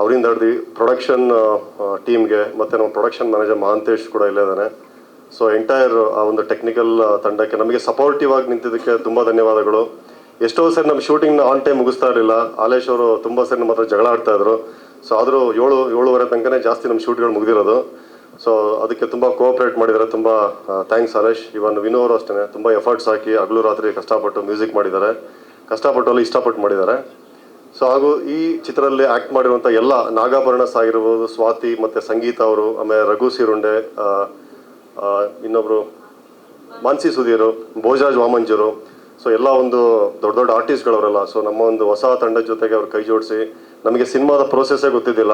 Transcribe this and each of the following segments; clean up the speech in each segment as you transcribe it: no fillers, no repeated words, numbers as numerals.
ಅವರಿಂದ ಹಿಡಿದು ಪ್ರೊಡಕ್ಷನ್ ಟೀಮ್ಗೆ ಮತ್ತು ನಮ್ಮ ಪ್ರೊಡಕ್ಷನ್ ಮ್ಯಾನೇಜರ್ ಮಹಾಂತೇಶ್ ಕೂಡ ಇಲ್ಲೇ ಇದ್ದಾನೆ. ಸೊ ಎಂಟೈರ್ ಆ ಒಂದು ಟೆಕ್ನಿಕಲ್ ತಂಡಕ್ಕೆ ನಮಗೆ ಸಪೋರ್ಟಿವ್ ಆಗಿ ನಿಂತಿದ್ದಕ್ಕೆ ತುಂಬ ಧನ್ಯವಾದಗಳು. ಎಷ್ಟೋ ಸರಿ ನಮ್ಮ ಶೂಟಿಂಗ್ನ ಆನ್ ಟೈಮ್ ಮುಗಿಸ್ತಾ ಇರಲಿಲ್ಲ. ಆಲೇಶ್ ಅವರು ತುಂಬ ಸರಿ ನಮ್ಮ ಹತ್ರ ಜಗಳ ಆಡ್ತಾಯಿದ್ರು. ಸೊ ಆದರೂ 7-7:30 ತನಕನೇ ಜಾಸ್ತಿ ನಮ್ಮ ಶೂಟ್ಗಳು ಮುಗಿದಿರೋದು. ಸೊ ಅದಕ್ಕೆ ತುಂಬ ಕೋಆಪ್ರೇಟ್ ಮಾಡಿದ್ದಾರೆ. ತುಂಬ ಥ್ಯಾಂಕ್ಸ್ ಆಲೇಶ್. ಇವನ್ ವಿನು ಅವರು ಅಷ್ಟೇ ತುಂಬ ಎಫರ್ಟ್ಸ್ ಹಾಕಿ ಹಗಲು ರಾತ್ರಿ ಕಷ್ಟಪಟ್ಟು ಮ್ಯೂಸಿಕ್ ಮಾಡಿದ್ದಾರೆ. ಕಷ್ಟಪಟ್ಟು ಅಲ್ಲಿ ಇಷ್ಟಪಟ್ಟು ಮಾಡಿದ್ದಾರೆ. ಸೊ ಹಾಗೂ ಈ ಚಿತ್ರದಲ್ಲಿ ಆ್ಯಕ್ಟ್ ಮಾಡಿರುವಂಥ ಎಲ್ಲ ನಾಗಾಭರಣಸ್ ಆಗಿರ್ಬೋದು, ಸ್ವಾತಿ ಮತ್ತು ಸಂಗೀತ ಅವರು, ಆಮೇಲೆ ರಘು ಸಿರುಂಡೆ, ಇನ್ನೊಬ್ಬರು ಮಾನ್ಸಿ ಸುಧೀರು, ಭೋಜರಾಜ್ ವಾಮಂಜರು, ಸೊ ಎಲ್ಲ ಒಂದು ದೊಡ್ಡ ದೊಡ್ಡ ಆರ್ಟಿಸ್ಟ್ಗಳವರೆಲ್ಲ. ಸೊ ನಮ್ಮ ಒಂದು ಹೊಸ ತಂಡದ ಜೊತೆಗೆ ಅವ್ರು ಕೈ ಜೋಡಿಸಿ, ನಮಗೆ ಸಿನಿಮಾದ ಪ್ರೋಸೆಸ್ಸೇ ಗೊತ್ತಿದ್ದಿಲ್ಲ,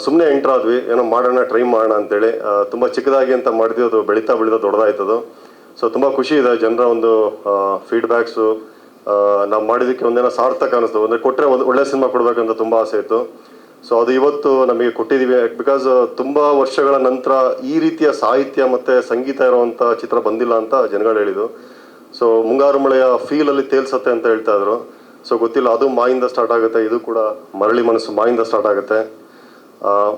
ಸುಮ್ಮನೆ ಎಂಟ್ರಾದ್ವಿ, ಏನೋ ಮಾಡೋಣ ಟ್ರೈ ಮಾಡೋಣ ಅಂತೇಳಿ. ತುಂಬ ಚಿಕ್ಕದಾಗಿ ಅಂತ ಮಾಡಿದ್ವಿ, ಅದು ಬೆಳೀತಾ ದೊಡ್ಡದಾಯ್ತದು. ಸೊ ತುಂಬ ಖುಷಿ ಇದೆ. ಜನರ ಒಂದು ಫೀಡ್ಬ್ಯಾಕ್ಸು ನಾವು ಮಾಡಿದ್ದಕ್ಕೆ ಒಂದೇನೋ ಸಾರ್ಥಕ ಅನ್ನಿಸ್ತು. ಅಂದರೆ ಕೊಟ್ಟರೆ ಒಳ್ಳೆ ಸಿನಿಮಾ ಕೊಡಬೇಕಂತ ತುಂಬ ಆಸೆ ಇತ್ತು. ಸೊ ಅದು ಇವತ್ತು ನಮಗೆ ಕೊಟ್ಟಿದ್ದೀವಿ. ಬಿಕಾಸ್ ತುಂಬ ವರ್ಷಗಳ ನಂತರ ಈ ರೀತಿಯ ಸಾಹಿತ್ಯ ಮತ್ತು ಸಂಗೀತ ಇರುವಂಥ ಚಿತ್ರ ಬಂದಿಲ್ಲ ಅಂತ ಜನಗಳು ಹೇಳಿದ್ದು. ಸೊ ಮುಂಗಾರು ಮಳೆಯ ಫೀಲಲ್ಲಿ ತೇಲ್ಸತ್ತೆ ಅಂತ ಹೇಳ್ತಾ ಇದ್ರು. ಸೊ ಗೊತ್ತಿಲ್ಲ, ಅದು ಮಾಯಿಂದ ಸ್ಟಾರ್ಟ್ ಆಗುತ್ತೆ, ಇದು ಕೂಡ ಮರಳಿ ಮನಸ್ಸು ಮಾಯಿಂದ ಸ್ಟಾರ್ಟ್ ಆಗುತ್ತೆ.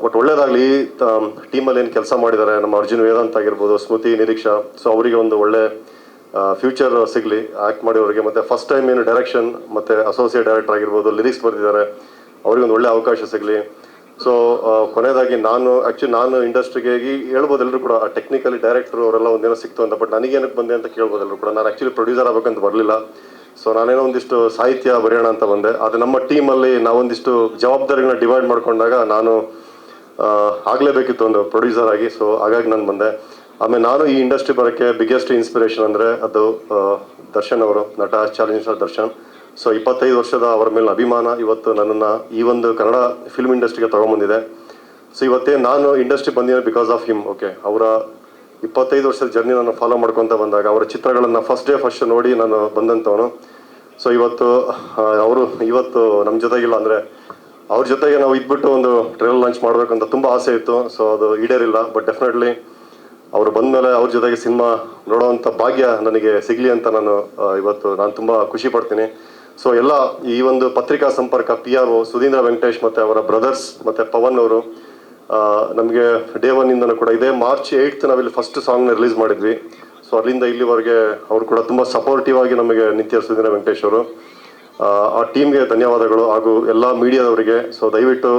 ಬಟ್ ಒಳ್ಳೇದಾಗಲಿ. ಈ ಟೀಮಲ್ಲಿ ಏನು ಕೆಲಸ ಮಾಡಿದ್ದಾರೆ ನಮ್ಮ ಅರ್ಜುನ್ ವೇದಾಂತ್ ಆಗಿರ್ಬೋದು, ಸ್ಮೃತಿ, ನಿರೀಕ್ಷಾ, ಸೊ ಅವರಿಗೆ ಒಂದು ಒಳ್ಳೆ ಫ್ಯೂಚರ್ ಸಿಗಲಿ ಆ್ಯಕ್ಟ್ ಮಾಡಿರೋರಿಗೆ. ಮತ್ತು ಫಸ್ಟ್ ಟೈಮ್ ಏನು ಡೈರೆಕ್ಷನ್ ಮತ್ತು ಅಸೋಸಿಯೇಟ್ ಡೈರೆಕ್ಟರ್ ಆಗಿರ್ಬೋದು, ಲಿರಿಕ್ಸ್ ಬರೆದಿದ್ದಾರೆ, ಅವ್ರಿಗೊಂದು ಒಳ್ಳೆ ಅವಕಾಶ ಸಿಗಲಿ. ಸೊ ಕೊನೆಯದಾಗಿ ನಾನು ಇಂಡಸ್ಟ್ರಿಗೆ ಹೇಳ್ಬೋದು ಎಲ್ಲರೂ ಕೂಡ, ಟೆಕ್ನಿಕಲಿ ಡೈರೆಕ್ಟ್ರು ಅವರೆಲ್ಲ ಒಂದೇನೋ ಸಿಕ್ತು ಅಂತ. ಬಟ್ ನನಗೇನಕ್ಕೆ ಬಂದೆ ಅಂತ ಕೇಳ್ಬೋದು ಎಲ್ಲರೂ ಕೂಡ. ನಾನು ಆ್ಯಕ್ಚುಲಿ ಪ್ರೊಡ್ಯೂಸರ್ ಆಗಬೇಕಂತ ಬರಲಿಲ್ಲ. ಸೊ ನಾನೇನೋ ಒಂದಿಷ್ಟು ಸಾಹಿತ್ಯ ಬರೆಯೋಣ ಅಂತ ಬಂದೆ. ಅದು ನಮ್ಮ ಟೀಮಲ್ಲಿ ನಾವೊಂದಿಷ್ಟು ಜವಾಬ್ದಾರಿಗಳನ್ನ ಡಿವೈಡ್ ಮಾಡ್ಕೊಂಡಾಗ ನಾನು ಆಗಲೇಬೇಕಿತ್ತು ಒಂದು ಪ್ರೊಡ್ಯೂಸರ್ ಆಗಿ. ಸೊ ಹಾಗಾಗಿ ನಾನು ಬಂದೆ. ಆಮೇಲೆ ನಾನು ಈ ಇಂಡಸ್ಟ್ರಿ ಬರೋಕ್ಕೆ ಬಿಗ್ಗೆಸ್ಟ್ ಇನ್ಸ್ಪಿರೇಷನ್ ಅಂದರೆ ಅದು ದರ್ಶನ್ ಅವರು, ನಟ ಚಾಲೆಂಜ್ ಸ್ಟಾರ್ ದರ್ಶನ್. ಸೊ 25 ವರ್ಷದ ಅವರ ಮೇಲೆ ಅಭಿಮಾನ ಇವತ್ತು ನನ್ನನ್ನು ಈ ಒಂದು ಕನ್ನಡ ಫಿಲ್ಮ್ ಇಂಡಸ್ಟ್ರಿಗೆ ತೊಗೊಂಬಂದಿದೆ. ಸೊ ಇವತ್ತೇ ನಾನು ಇಂಡಸ್ಟ್ರಿ ಬಂದಿದ್ದೆ ಬಿಕಾಸ್ ಆಫ್ ಹಿಮ್. ಓಕೆ, ಅವರ 25 ವರ್ಷದ ಜರ್ನಿ ನಾನು ಫಾಲೋ ಮಾಡ್ಕೊತ ಬಂದಾಗ ಅವರ ಚಿತ್ರಗಳನ್ನು ಫಸ್ಟ್ ಡೇ ನೋಡಿ ನಾನು ಬಂದಂಥವನು. ಸೊ ಅವರು ಇವತ್ತು ನಮ್ಮ ಜೊತೆಗಿಲ್ಲ. ಅಂದರೆ ಅವ್ರ ಜೊತೆಗೆ ನಾವು ಇದ್ಬಿಟ್ಟು ಒಂದು ಟ್ರೈಲರ್ ಲಾಂಚ್ ಮಾಡಬೇಕಂತ ತುಂಬ ಆಸೆ ಇತ್ತು. ಸೊ ಅದು ಈಡೇರಿಲ್ಲ. ಬಟ್ ಡೆಫಿನೆಟ್ಲಿ ಅವರು ಬಂದಮೇಲೆ ಅವ್ರ ಜೊತೆಗೆ ಸಿನಿಮಾ ನೋಡೋವಂಥ ಭಾಗ್ಯ ನನಗೆ ಸಿಗಲಿ ಅಂತ ನಾನು ತುಂಬ ಖುಷಿ ಪಡ್ತೀನಿ. ಸೊ ಎಲ್ಲ ಈ ಒಂದು ಪತ್ರಿಕಾ ಸಂಪರ್ಕ PRO ಸುಧೀಂದ್ರ ವೆಂಕಟೇಶ್ ಮತ್ತು ಅವರ ಬ್ರದರ್ಸ್ ಮತ್ತು ಪವನ್ ಅವರು ನಮಗೆ ಡೇ 1ಇಂದನೂ ಕೂಡ ಇದೇ March 8th ನಾವಿಲ್ಲಿ ಫಸ್ಟ್ ಸಾಂಗ್ನ ರಿಲೀಸ್ ಮಾಡಿದ್ವಿ. ಸೊ ಅಲ್ಲಿಂದ ಇಲ್ಲಿವರೆಗೆ ಅವರು ಕೂಡ ತುಂಬ ಸಪೋರ್ಟಿವ್ ಆಗಿ ನಮಗೆ ನಿತ್ಯ ಸುಧೀಂದ್ರ ವೆಂಕಟೇಶ್ ಅವರು. ಆ ಟೀಮ್ಗೆ ಧನ್ಯವಾದಗಳು ಹಾಗೂ ಎಲ್ಲ ಮೀಡಿಯಾದವರಿಗೆ. ಸೊ ದಯವಿಟ್ಟು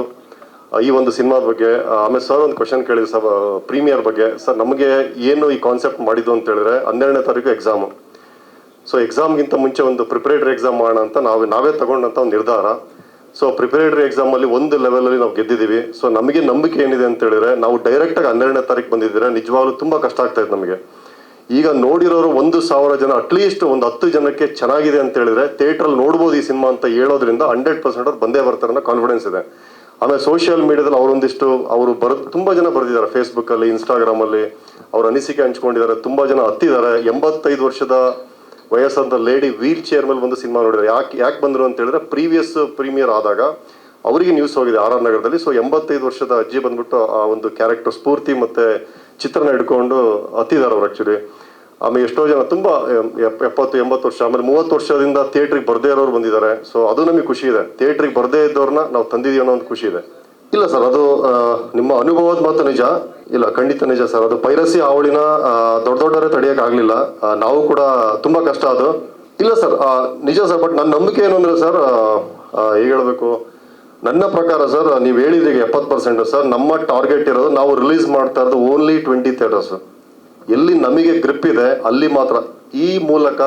ಈ ಒಂದು ಸಿನಿಮಾದ ಬಗ್ಗೆ. ಆಮೇಲೆ ಸರ್ ಒಂದು ಕ್ವಶನ್ ಕೇಳಿದ್ರು ಸರ್, ಪ್ರೀಮಿಯರ್ ಬಗ್ಗೆ. ಸರ್ ನಮಗೆ ಏನು ಈ ಕಾನ್ಸೆಪ್ಟ್ ಮಾಡಿದ್ದು ಅಂತ ಹೇಳಿದ್ರೆ 12ನೇ ತಾರೀಕು ಎಕ್ಸಾಮು. ಸೊ ಎಕ್ಸಾಮ್ಗಿಂತ ಮುಂಚೆ ಒಂದು ಪ್ರಿಪರೇಟರಿ ಎಕ್ಸಾಮ್ ಮಾಡೋಣ ಅಂತ ನಾವೇ ತಗೊಂಡಂಥ ಒಂದು ನಿರ್ಧಾರ. ಸೊ ಪ್ರಿಪರೇಟರಿ ಎಕ್ಸಾಮಲ್ಲಿ ಒಂದು ಲೆವೆಲಲ್ಲಿ ನಾವು ಗೆದ್ದಿದ್ದೀವಿ. ಸೊ ನಮಗೆ ನಂಬಿಕೆ ಏನಿದೆ ಅಂತ ಹೇಳಿದ್ರೆ, ನಾವು ಡೈರೆಕ್ಟಾಗಿ 12ನೇ ತಾರೀಕು ಬಂದಿದ್ದೀರಾ, ನಿಜವಾಗ್ಲೂ ತುಂಬ ಕಷ್ಟ ಆಗ್ತಾ ಇದೆ ನಮಗೆ. ಈಗ ನೋಡಿರೋರು 1,000 ಜನ, ಅಟ್ಲೀಸ್ಟ್ ಒಂದು 10 ಜನಕ್ಕೆ ಚೆನ್ನಾಗಿದೆ ಅಂತ ಹೇಳಿದ್ರೆ ಥಿಯೇಟ್ರಲ್ಲಿ ನೋಡ್ಬೋದು ಈ ಸಿನಿಮಾ ಅಂತ ಹೇಳೋದ್ರಿಂದ 100% ಅವ್ರು ಬಂದೇ ಬರ್ತಾರೆ ಅನ್ನೋ ಕಾನ್ಫಿಡೆನ್ಸ್ ಇದೆ. ಆಮೇಲೆ ಸೋಷಿಯಲ್ ಮೀಡಿಯಾದಲ್ಲಿ ಅವರು ತುಂಬ ಜನ ಬರೆದಿದ್ದಾರೆ, ಫೇಸ್ಬುಕ್ಕಲ್ಲಿ, ಇನ್ಸ್ಟಾಗ್ರಾಮಲ್ಲಿ ಅವ್ರ ಅನಿಸಿಕೆ ಹಂಚ್ಕೊಂಡಿದ್ದಾರೆ. ತುಂಬ ಜನ ಹತ್ತಿದ್ದಾರೆ. 85 ವರ್ಷದ ವಯಸ್ಸಂತ ಲೇಡಿ ವೀಲ್ ಚೇರ್ ಮೇಲೆ ಒಂದು ಸಿನಿಮಾ ನೋಡಿದ್ದಾರೆ. ಯಾಕೆ ಬಂದರು ಅಂತ ಹೇಳಿದ್ರೆ, ಪ್ರೀವಿಯಸ್ ಪ್ರೀಮಿಯರ್ ಆದಾಗ ಅವರಿಗೆ ನ್ಯೂಸ್ ಹೋಗಿದೆ RR ನಗರದಲ್ಲಿ. ಸೊ 85 ವರ್ಷದ ಅಜ್ಜಿ ಬಂದ್ಬಿಟ್ಟು ಆ ಒಂದು ಕ್ಯಾರೆಕ್ಟರ್ ಸ್ಫೂರ್ತಿ ಮತ್ತು ಚಿತ್ರನ ಹಿಡ್ಕೊಂಡು ಹತ್ತಿದ್ದಾರೆ ಅವ್ರು ಆ್ಯಕ್ಚುಲಿ. ಆಮೇಲೆ ಎಷ್ಟೋ ಜನ ತುಂಬ 70-80 ವರ್ಷ, ಆಮೇಲೆ 30 ವರ್ಷದಿಂದ ಥಿಯೇಟ್ರಿಗೆ ಬರದೇ ಇರೋರು ಬಂದಿದ್ದಾರೆ. ಸೊ ಅದು ನಮಗೆ ಖುಷಿ ಇದೆ. ಥಿಯೇಟ್ರಿಗೆ ಬರದೇ ಇದ್ದವ್ರನ್ನ ನಾವು ತಂದಿದ್ದೀವಿ ಅನ್ನೋ ಒಂದು ಖುಷಿ ಇದೆ. ಇಲ್ಲ ಸರ್, ಅದು ನಿಮ್ಮ ಅನುಭವದ ಮಾತು ನಿಜ. ಇಲ್ಲ, ಖಂಡಿತ ನಿಜ ಸರ್. ಅದು ಪೈರಸಿ ಹಾವಳಿನ ದೊಡ್ಡವರೇ ತಡೆಯೋಕ್ಕಾಗಲಿಲ್ಲ. ನಾವು ಕೂಡ ತುಂಬ ಕಷ್ಟ ಅದು. ಇಲ್ಲ ಸರ್, ನಿಜ ಸರ್. ಬಟ್ ನನ್ನ ನಂಬಿಕೆ ಏನು ಅಂದರೆ ಸರ್, ಹೇಗೆ ಹೇಳಬೇಕು, ನನ್ನ ಪ್ರಕಾರ ಸರ್, ನೀವು ಹೇಳಿದ್ರಿಗೆ 70% ಸರ್. ನಮ್ಮ ಟಾರ್ಗೆಟ್ ಇರೋದು, ನಾವು ರಿಲೀಸ್ ಮಾಡ್ತಾ ಇರೋದು ಓನ್ಲಿ 20 ಥಿಯೇಟರ್ಸ್. ಎಲ್ಲಿ ನಮಗೆ ಗ್ರಿಪ್ ಇದೆ ಅಲ್ಲಿ ಮಾತ್ರ. ಈ ಮೂಲಕ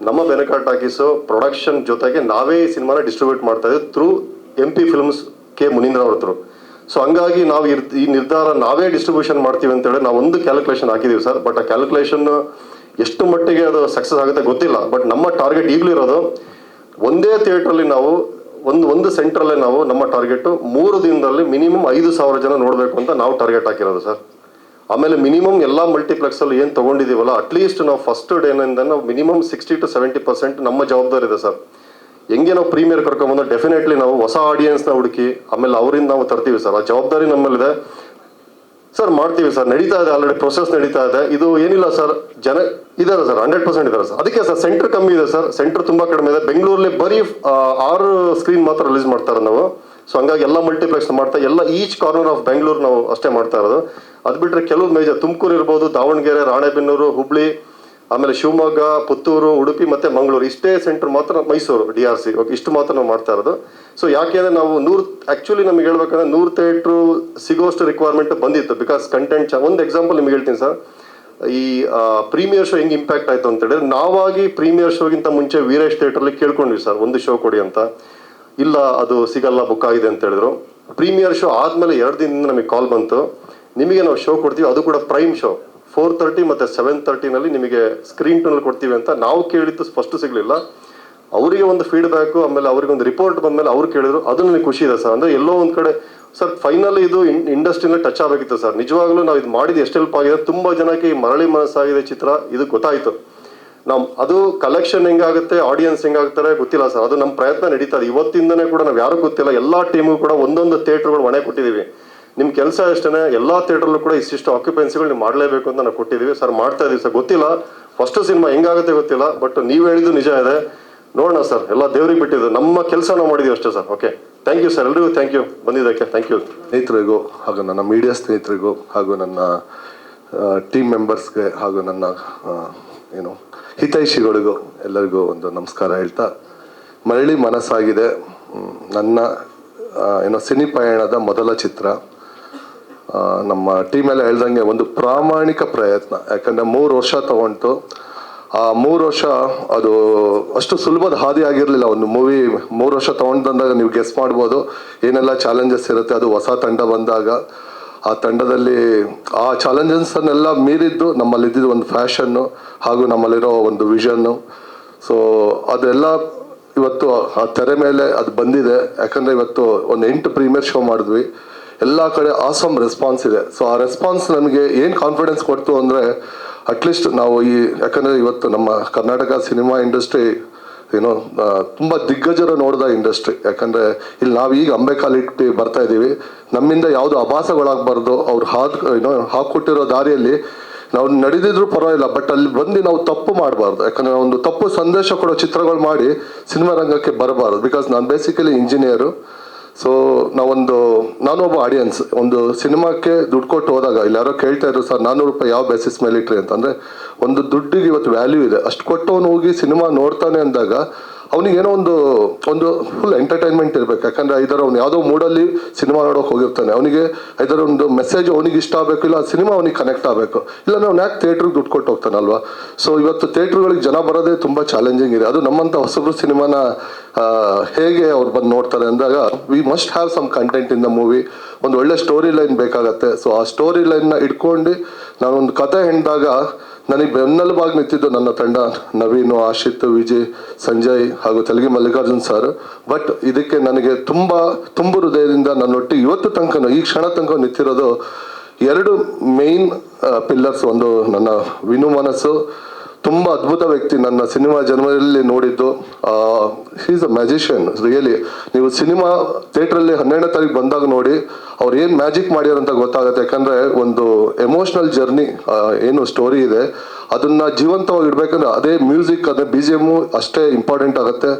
ನಮ್ಮ ಬೆನಕ ಟಾಕೀಸು ಪ್ರೊಡಕ್ಷನ್ ಜೊತೆಗೆ ನಾವೇ ಈ ಸಿನಿಮಾನ ಡಿಸ್ಟ್ರಿಬ್ಯೂಟ್ ಮಾಡ್ತಾ ಇದ್ದೀವಿ ಥ್ರೂ MP ಫಿಲ್ಮ್ಸ್ K ಮುನೀಂದ್ರ ಅವ್ರ ಹತ್ರ. ಸೊ ಹಂಗಾಗಿ ನಾವು ಈ ನಿರ್ಧಾರ ನಾವೇ ಡಿಸ್ಟ್ರಿಬ್ಯೂಷನ್ ಮಾಡ್ತೀವಿ ಅಂತೇಳಿ ನಾವು ಒಂದು ಕ್ಯಾಲ್ಕುಲೇಷನ್ ಹಾಕಿದ್ದೀವಿ ಸರ್. ಬಟ್ ಆ ಕ್ಯಾಲ್ಕುಲೇಷನ್ ಎಷ್ಟು ಮಟ್ಟಿಗೆ ಅದು ಸಕ್ಸಸ್ ಆಗುತ್ತೆ ಗೊತ್ತಿಲ್ಲ. ಬಟ್ ನಮ್ಮ ಟಾರ್ಗೆಟ್ ಈಗಲೂ ಇರೋದು, ಒಂದೇ ಥಿಯೇಟ್ರಲ್ಲಿ ನಾವು ಒಂದು ಸೆಂಟ್ರಲ್ಲೇ ನಾವು ನಮ್ಮ ಟಾರ್ಗೆಟು 3 ದಿನದಲ್ಲಿ ಮಿನಿಮಮ್ 5,000 ಜನ ನೋಡಬೇಕು ಅಂತ ನಾವು ಟಾರ್ಗೆಟ್ ಹಾಕಿರೋದು ಸರ್. ಆಮೇಲೆ ಮಿನಿಮಮ್ ಎಲ್ಲ ಮಲ್ಟಿಪ್ಲೆಕ್ಸಲ್ಲಿ ಏನು ತೊಗೊಂಡಿದ್ದೀವಲ್ಲ, ಅಟ್ಲೀಸ್ಟ್ ನಾವು ಫಸ್ಟ್ ಡೇನಿಂದ ನಾವು ಮಿನಿಮಮ್ 60 to 70% ನಮ್ಮ ಜವಾಬ್ದಾರಿ ಇದೆ ಸರ್. ಹೆಂಗೆ ನಾವು ಪ್ರೀಮಿಯರ್ ಕರ್ಕೊಂಬಂದು ಡೆಫಿನೆಟ್ಲಿ ನಾವು ಹೊಸ ಆಡಿಯನ್ಸ್ನ ಹುಡುಕಿ ಆಮೇಲೆ ಅವರಿಂದ ನಾವು ತರ್ತೀವಿ ಸರ್. ಆ ಜವಾಬ್ದಾರಿ ನಮ್ಮಲ್ಲಿದೆ ಸರ್. ಮಾಡ್ತೀವಿ ಸರ್, ನಡೀತಾ ಇದೆ, ಆಲ್ರೆಡಿ ಪ್ರೊಸೆಸ್ ನಡೀತಾ ಇದೆ. ಇದು ಏನಿಲ್ಲ ಸರ್, ಜನ ಇದ್ದಾರೆ ಸರ್, 100% ಇದ್ದಾರೆ ಸರ್. ಅದಕ್ಕೆ ಸರ್ ಸೆಂಟರ್ ಕಮ್ಮಿ ಇದೆ ಸರ್, ಸೆಂಟರ್ ತುಂಬ ಕಡಿಮೆ ಇದೆ. ಬೆಂಗಳೂರಲ್ಲಿ ಬರೀ 6 ಸ್ಕ್ರೀನ್ ಮಾತ್ರ ರಿಲೀಸ್ ಮಾಡ್ತಾರೆ ನಾವು. ಸೊ ಹಂಗಾಗಿ ಎಲ್ಲ ಮಲ್ಟಿಪ್ಲೆಕ್ಸ್ ಮಾಡ್ತಾ ಎಲ್ಲ ಈಚ್ ಕಾರ್ನರ್ ಆಫ್ ಬೆಂಗಳೂರು ನಾವು ಅಷ್ಟೇ ಮಾಡ್ತಾ ಇರೋದು. ಅದು ಬಿಟ್ಟರೆ ಕೆಲವು ಮೇಜರ್ ತುಮಕೂರು ಇರ್ಬೋದು, ದಾವಣಗೆರೆ, ರಾಣೆಬೆನ್ನೂರು, ಹುಬ್ಳಿ, ಆಮೇಲೆ ಶಿವಮೊಗ್ಗ, ಪುತ್ತೂರು, ಉಡುಪಿ ಮತ್ತು ಮಂಗಳೂರು ಇಷ್ಟೇ ಸೆಂಟರ್ ಮಾತ್ರ, ಮೈಸೂರು DRC ಓಕೆ ಇಷ್ಟು ಮಾತ್ರ ನಾವು ಮಾಡ್ತಾ ಇರೋದು. ಸೊ ಯಾಕೆಂದರೆ ನಾವು ಆ್ಯಕ್ಚುಲಿ ನಮಗೆ ಹೇಳ್ಬೇಕಂದ್ರೆ 100 ಥಿಯೇಟ್ರು ಸಿಗೋಷ್ಟು ರಿಕ್ವೈರ್ಮೆಂಟ್ ಬಂದಿತ್ತು. ಬಿಕಾಸ್ ಕಂಟೆಂಟ್ ಒಂದು ಎಕ್ಸಾಂಪಲ್ ನಿಮ್ಗೆ ಹೇಳ್ತೀನಿ ಸರ್. ಈ ಪ್ರೀಮಿಯರ್ ಶೋ ಹೆಂಗೆ ಇಂಪ್ಯಾಕ್ಟ್ ಆಯಿತು ಅಂತ ಹೇಳಿದ್ರೆ, ನಾವಾಗಿ ಪ್ರೀಮಿಯರ್ ಶೋಗಿಂತ ಮುಂಚೆ ವೀರೇಶ್ ಥಿಯೇಟ್ರಲ್ಲಿ ಕೇಳ್ಕೊಂಡ್ವಿ ಸರ್ ಒಂದು ಶೋ ಕೊಡಿ ಅಂತ. ಇಲ್ಲ ಅದು ಸಿಗಲ್ಲ, ಬುಕ್ ಆಗಿದೆ ಅಂತ ಹೇಳಿದ್ರು. ಪ್ರೀಮಿಯರ್ ಶೋ ಆದಮೇಲೆ 2 ದಿನದಿಂದ ನಮಗೆ ಕಾಲ್ ಬಂತು, ನಿಮಗೆ ನಾವು ಶೋ ಕೊಡ್ತೀವಿ, ಅದು ಕೂಡ ಪ್ರೈಮ್ ಶೋ 4:30 ಮತ್ತು 7:30 ನಿಮಗೆ ಸ್ಕ್ರೀನ್ ಟೂನಲ್ಲಿ ಕೊಡ್ತೀವಿ ಅಂತ. ನಾವು ಕೇಳಿದ್ದು ಫಸ್ಟ್ ಸಿಗಲಿಲ್ಲ, ಅವರಿಗೆ ಒಂದು ಫೀಡ್ಬ್ಯಾಕು, ಆಮೇಲೆ ಅವರಿಗೆ ಒಂದು ರಿಪೋರ್ಟ್ ಬಂದಮೇಲೆ ಅವ್ರು ಕೇಳಿದ್ರು. ಅದು ನನಗೆ ಖುಷಿ ಇದೆ ಸರ್. ಅಂದರೆ ಎಲ್ಲೋ ಒಂದು ಕಡೆ ಸರ್ ಫೈನಲ್ ಇದು ಇಂಡಸ್ಟ್ರಿನ ಟಚ್ ಆಗಬೇಕಿತ್ತು ಸರ್. ನಿಜವಾಗ್ಲೂ ನಾವು ಇದು ಮಾಡಿದ್ದು ಎಷ್ಟು ಹೆಲ್ಪ್ ಆಗಿದೆ, ತುಂಬ ಜನಕ್ಕೆ ಈ ಮರಳಿ ಮನಸ್ಸಾಗಿದೆ ಚಿತ್ರ ಇದು ಗೊತ್ತಾಯಿತು. ನಾವು ಅದು ಕಲೆಕ್ಷನ್ ಹೆಂಗಾಗುತ್ತೆ, ಆಡಿಯನ್ಸ್ ಹೆಂಗಾಗ್ತಾರೆ ಗೊತ್ತಿಲ್ಲ ಸರ್. ಅದು ನಮ್ಮ ಪ್ರಯತ್ನ ನಡೀತಾ ಇದೆ ಇವತ್ತಿಂದನೇ ಕೂಡ. ನಾವು ಯಾರಿಗೂ ಗೊತ್ತಿಲ್ಲ, ಎಲ್ಲ ಟೀಮು ಕೂಡ ಒಂದೊಂದು ಥಿಯೇಟ್ರ್ಗಳು ಹೊಣೆ ಕೊಟ್ಟಿದ್ದೀವಿ. ನಿಮ್ಮ ಕೆಲಸ ಅಷ್ಟೇ, ಎಲ್ಲ ಥಿಯೇಟ್ರಲ್ಲೂ ಕೂಡ ಇಷ್ಟಿಷ್ಟು ಆಕ್ಯುಪೆನ್ಸಿಗಳು ನೀವು ಮಾಡಲೇಬೇಕು ಅಂತ ನಾವು ಕೊಟ್ಟಿದ್ದೀವಿ ಸರ್. ಮಾಡ್ತಾ ಇದೀವಿ ಸರ್. ಗೊತ್ತಿಲ್ಲ ಫಸ್ಟ್ ಸಿನಿಮಾ ಹೆಂಗಾಗುತ್ತೆ ಗೊತ್ತಿಲ್ಲ, ಬಟ್ ನೀವು ಹೇಳಿದ್ದು ನಿಜ ಇದೆ. ನೋಡೋಣ ಸರ್, ಎಲ್ಲ ದೇವ್ರಿಗೆ ಬಿಟ್ಟಿದ್ದು. ನಮ್ಮ ಕೆಲಸ ನಾವು ಮಾಡಿದ್ದೀವಿ ಅಷ್ಟೇ sir. Okay, thank you sir. ಎಲ್ರಿಗೂ ಥ್ಯಾಂಕ್ ಯು ಬಂದಿದ್ದಕ್ಕೆ. ಥ್ಯಾಂಕ್ ಯು ಸ್ನೇಹಿತರಿಗೂ ಹಾಗೂ ನನ್ನ ಮೀಡಿಯಾ ಸ್ನೇಹಿತರಿಗೂ ಹಾಗೂ ನನ್ನ ಟೀಮ್ ಮೆಂಬರ್ಸ್ಗೆ ಹಾಗೂ ನನ್ನ ಹಿತೈಷಿಗಳಿಗೂ ಎಲ್ಲರಿಗೂ ಒಂದು ನಮಸ್ಕಾರ ಹೇಳ್ತಾ, ಮರಳಿ ಮನಸ್ಸಾಗಿದೆ ನನ್ನ ಸಿನಿ ಪಯಣದ ಮೊದಲ ಚಿತ್ರ. ನಮ್ಮ ಟೀಮೆಲ್ಲ ಹೇಳ್ದಂಗೆ ಒಂದು ಪ್ರಾಮಾಣಿಕ ಪ್ರಯತ್ನ. ಯಾಕಂದರೆ 3 ವರ್ಷ ತಗೊಂಡು ಆ 3 ವರ್ಷ ಅದು ಅಷ್ಟು ಸುಲಭದ ಹಾದಿ ಆಗಿರಲಿಲ್ಲ. ಒಂದು ಮೂವಿ 3 ವರ್ಷ ತೊಗೊಂಡಂದಾಗ ನೀವು ಗೆಸ್ ಮಾಡ್ಬೋದು ಏನೆಲ್ಲ ಚಾಲೆಂಜಸ್ ಇರುತ್ತೆ. ಅದು ಹೊಸ ತಂಡ ಬಂದಾಗ ಆ ತಂಡದಲ್ಲಿ ಆ ಚಾಲೆಂಜಸ್ಸನ್ನೆಲ್ಲ ಮೀರಿದ್ದು ನಮ್ಮಲ್ಲಿದ್ದಿದ್ದು ಒಂದು ಫ್ಯಾಷನ್ನು ಹಾಗೂ ನಮ್ಮಲ್ಲಿರೋ ಒಂದು ವಿಷನ್ನು. ಸೊ ಅದೆಲ್ಲ ಇವತ್ತು ಆ ತೆರೆ ಮೇಲೆ ಅದು ಬಂದಿದೆ. ಯಾಕಂದರೆ ಇವತ್ತು ಒಂದು 8 ಪ್ರೀಮಿಯರ್ ಶೋ ಮಾಡಿದ್ವಿ, ಎಲ್ಲ ಕಡೆ ಆಸಮ್ ರೆಸ್ಪಾನ್ಸ್ ಇದೆ. ಸೊ ಆ ರೆಸ್ಪಾನ್ಸ್ ನನಗೆ ಏನು ಕಾನ್ಫಿಡೆನ್ಸ್ ಕೊಡ್ತು ಅಂದರೆ, ಅಟ್ಲೀಸ್ಟ್ ನಾವು ಯಾಕಂದರೆ ಇವತ್ತು ನಮ್ಮ ಕರ್ನಾಟಕ ಸಿನಿಮಾ ಇಂಡಸ್ಟ್ರಿ ತುಂಬ ದಿಗ್ಗಜರು ನೋಡಿದ ಇಂಡಸ್ಟ್ರಿ. ಯಾಕಂದರೆ ಇಲ್ಲಿ ನಾವು ಈಗ ಅಂಬೆಕಾಲಿಟ್ಟು ಬರ್ತಾ ಇದ್ದೀವಿ, ನಮ್ಮಿಂದ ಯಾವುದು ಆಭಾಸಗಳಾಗಬಾರ್ದು. ಅವ್ರು ಹಾಕೊಟ್ಟಿರೋ ದಾರಿಯಲ್ಲಿ ನಾವು ನಡೆದಿದ್ರು ಪರವಾಗಿಲ್ಲ, ಬಟ್ ಅಲ್ಲಿ ಬಂದು ನಾವು ತಪ್ಪು ಮಾಡಬಾರ್ದು. ಯಾಕಂದರೆ ಒಂದು ತಪ್ಪು ಸಂದೇಶ ಕೊಡೋ ಚಿತ್ರಗಳು ಮಾಡಿ ಸಿನಿಮಾ ರಂಗಕ್ಕೆ ಬರಬಾರ್ದು. ಬಿಕಾಸ್ ನಾನು ಬೇಸಿಕಲಿ ಇಂಜಿನಿಯರು. ಸೊ ನಾನೊಬ್ಬ ಆಡಿಯನ್ಸ್. ಒಂದು ಸಿನಿಮಾಕ್ಕೆ ದುಡ್ಡು ಕೊಟ್ಟು ಹೋದಾಗ ಇಲ್ಲಿ ಯಾರೋ ಕೇಳ್ತಾ ಇದ್ರು, ಸರ್ 400 ರೂಪಾಯಿ ಯಾವ ಬೇಸಿಸ್ ಮೇಲೆ ಇಟ್ರಿ ಅಂತಂದರೆ, ಒಂದು ದುಡ್ಡಿಗೆ ಇವತ್ತು ವ್ಯಾಲ್ಯೂ ಇದೆ. ಅಷ್ಟು ಕೊಟ್ಟು ಅವನು ಹೋಗಿ ಸಿನಿಮಾ ನೋಡ್ತಾನೆ ಅಂದಾಗ ಅವನಿಗೇನೋ ಒಂದು ಫುಲ್ ಎಂಟರ್ಟೈನ್ಮೆಂಟ್ ಇರಬೇಕು. ಯಾಕಂದರೆ ಐದರ ಅವ್ನು ಯಾವುದೋ ಮೂಡಲ್ಲಿ ಸಿನಿಮಾ ನೋಡೋಕೆ ಹೋಗಿರ್ತಾನೆ, ಅವನಿಗೆ ಐದರ ಒಂದು ಮೆಸೇಜ್ ಅವನಿಗೆ ಇಷ್ಟ ಆಗಬೇಕು, ಇಲ್ಲ ಸಿನಿಮಾ ಅವನಿಗೆ ಕನೆಕ್ಟ್ ಆಗಬೇಕು. ಇಲ್ಲ ಅವ್ನು ಯಾಕೆ ಥಿಯೇಟ್ರಿಗೆ ದುಡ್ಡು ಕೊಟ್ಟು ಹೋಗ್ತಾನಲ್ವಾ. ಸೊ ಇವತ್ತು ಥಿಯೇಟ್ರುಗಳಿಗೆ ಜನ ಬರೋದೇ ತುಂಬ ಚಾಲೆಂಜಿಂಗ್ ಇದೆ. ಅದು ನಮ್ಮಂಥ ಹೊಸಬ್ರು ಸಿನಿಮಾನ ಹೇಗೆ ಅವ್ರು ಬಂದು ನೋಡ್ತಾರೆ ಅಂದಾಗ, we must have some content in the movie. ಒಂದು ಒಳ್ಳೆ ಸ್ಟೋರಿ ಲೈನ್ ಬೇಕಾಗತ್ತೆ. ಸೊ ಆ ಸ್ಟೋರಿ ಲೈನ್ನ ಇಟ್ಕೊಂಡು ನಾನೊಂದು ಕತೆ ಹೆಣ್ದಾಗ ನನಗೆ ಬೆನ್ನೆಲುಬಾಗಿ ನಿಂತಿದ್ದು ನನ್ನ ತಂಡ, ನವೀನು, ಆಶಿತ್, ವಿಜಯ್, ಸಂಜಯ್ ಹಾಗೂ ತೆಲಗಿ ಮಲ್ಲಿಕಾರ್ಜುನ್ ಸರ್. ಬಟ್ ಇದಕ್ಕೆ ನನಗೆ ತುಂಬ ಹೃದಯದಿಂದ ನನ್ನೊಟ್ಟಿಗೆ ಇವತ್ತು ತನಕ ಈ ಕ್ಷಣ ತನಕ ನಿಂತಿರೋದು 2 ಮೇನ್ ಪಿಲ್ಲರ್ಸ್. ಒಂದು ನನ್ನ ವಿನು ಮನಸ್ಸು, ತುಂಬ ಅದ್ಭುತ ವ್ಯಕ್ತಿ, ನನ್ನ ಸಿನಿಮಾ ಜನ್ಮದಲ್ಲಿ ನೋಡಿದ್ದು. He is a magician really. ನೀವು ಸಿನಿಮಾ ಥಿಯೇಟ್ರಲ್ಲಿ 12ನೇ ತಾರೀಕು ಬಂದಾಗ ನೋಡಿ, ಅವ್ರು ಏನು ಮ್ಯಾಜಿಕ್ ಮಾಡ್ಯಾರಂತ ಗೊತ್ತಾಗುತ್ತೆ. ಯಾಕಂದರೆ ಒಂದು ಎಮೋಷ್ನಲ್ ಜರ್ನಿ ಏನು ಸ್ಟೋರಿ ಇದೆ ಅದನ್ನು ಜೀವಂತವಾಗಿ ಇಡಬೇಕಂದ್ರೆ ಅದೇ ಮ್ಯೂಸಿಕ್, ಅದೇ BGM ಅಷ್ಟೇ ಇಂಪಾರ್ಟೆಂಟ್ ಆಗುತ್ತೆ.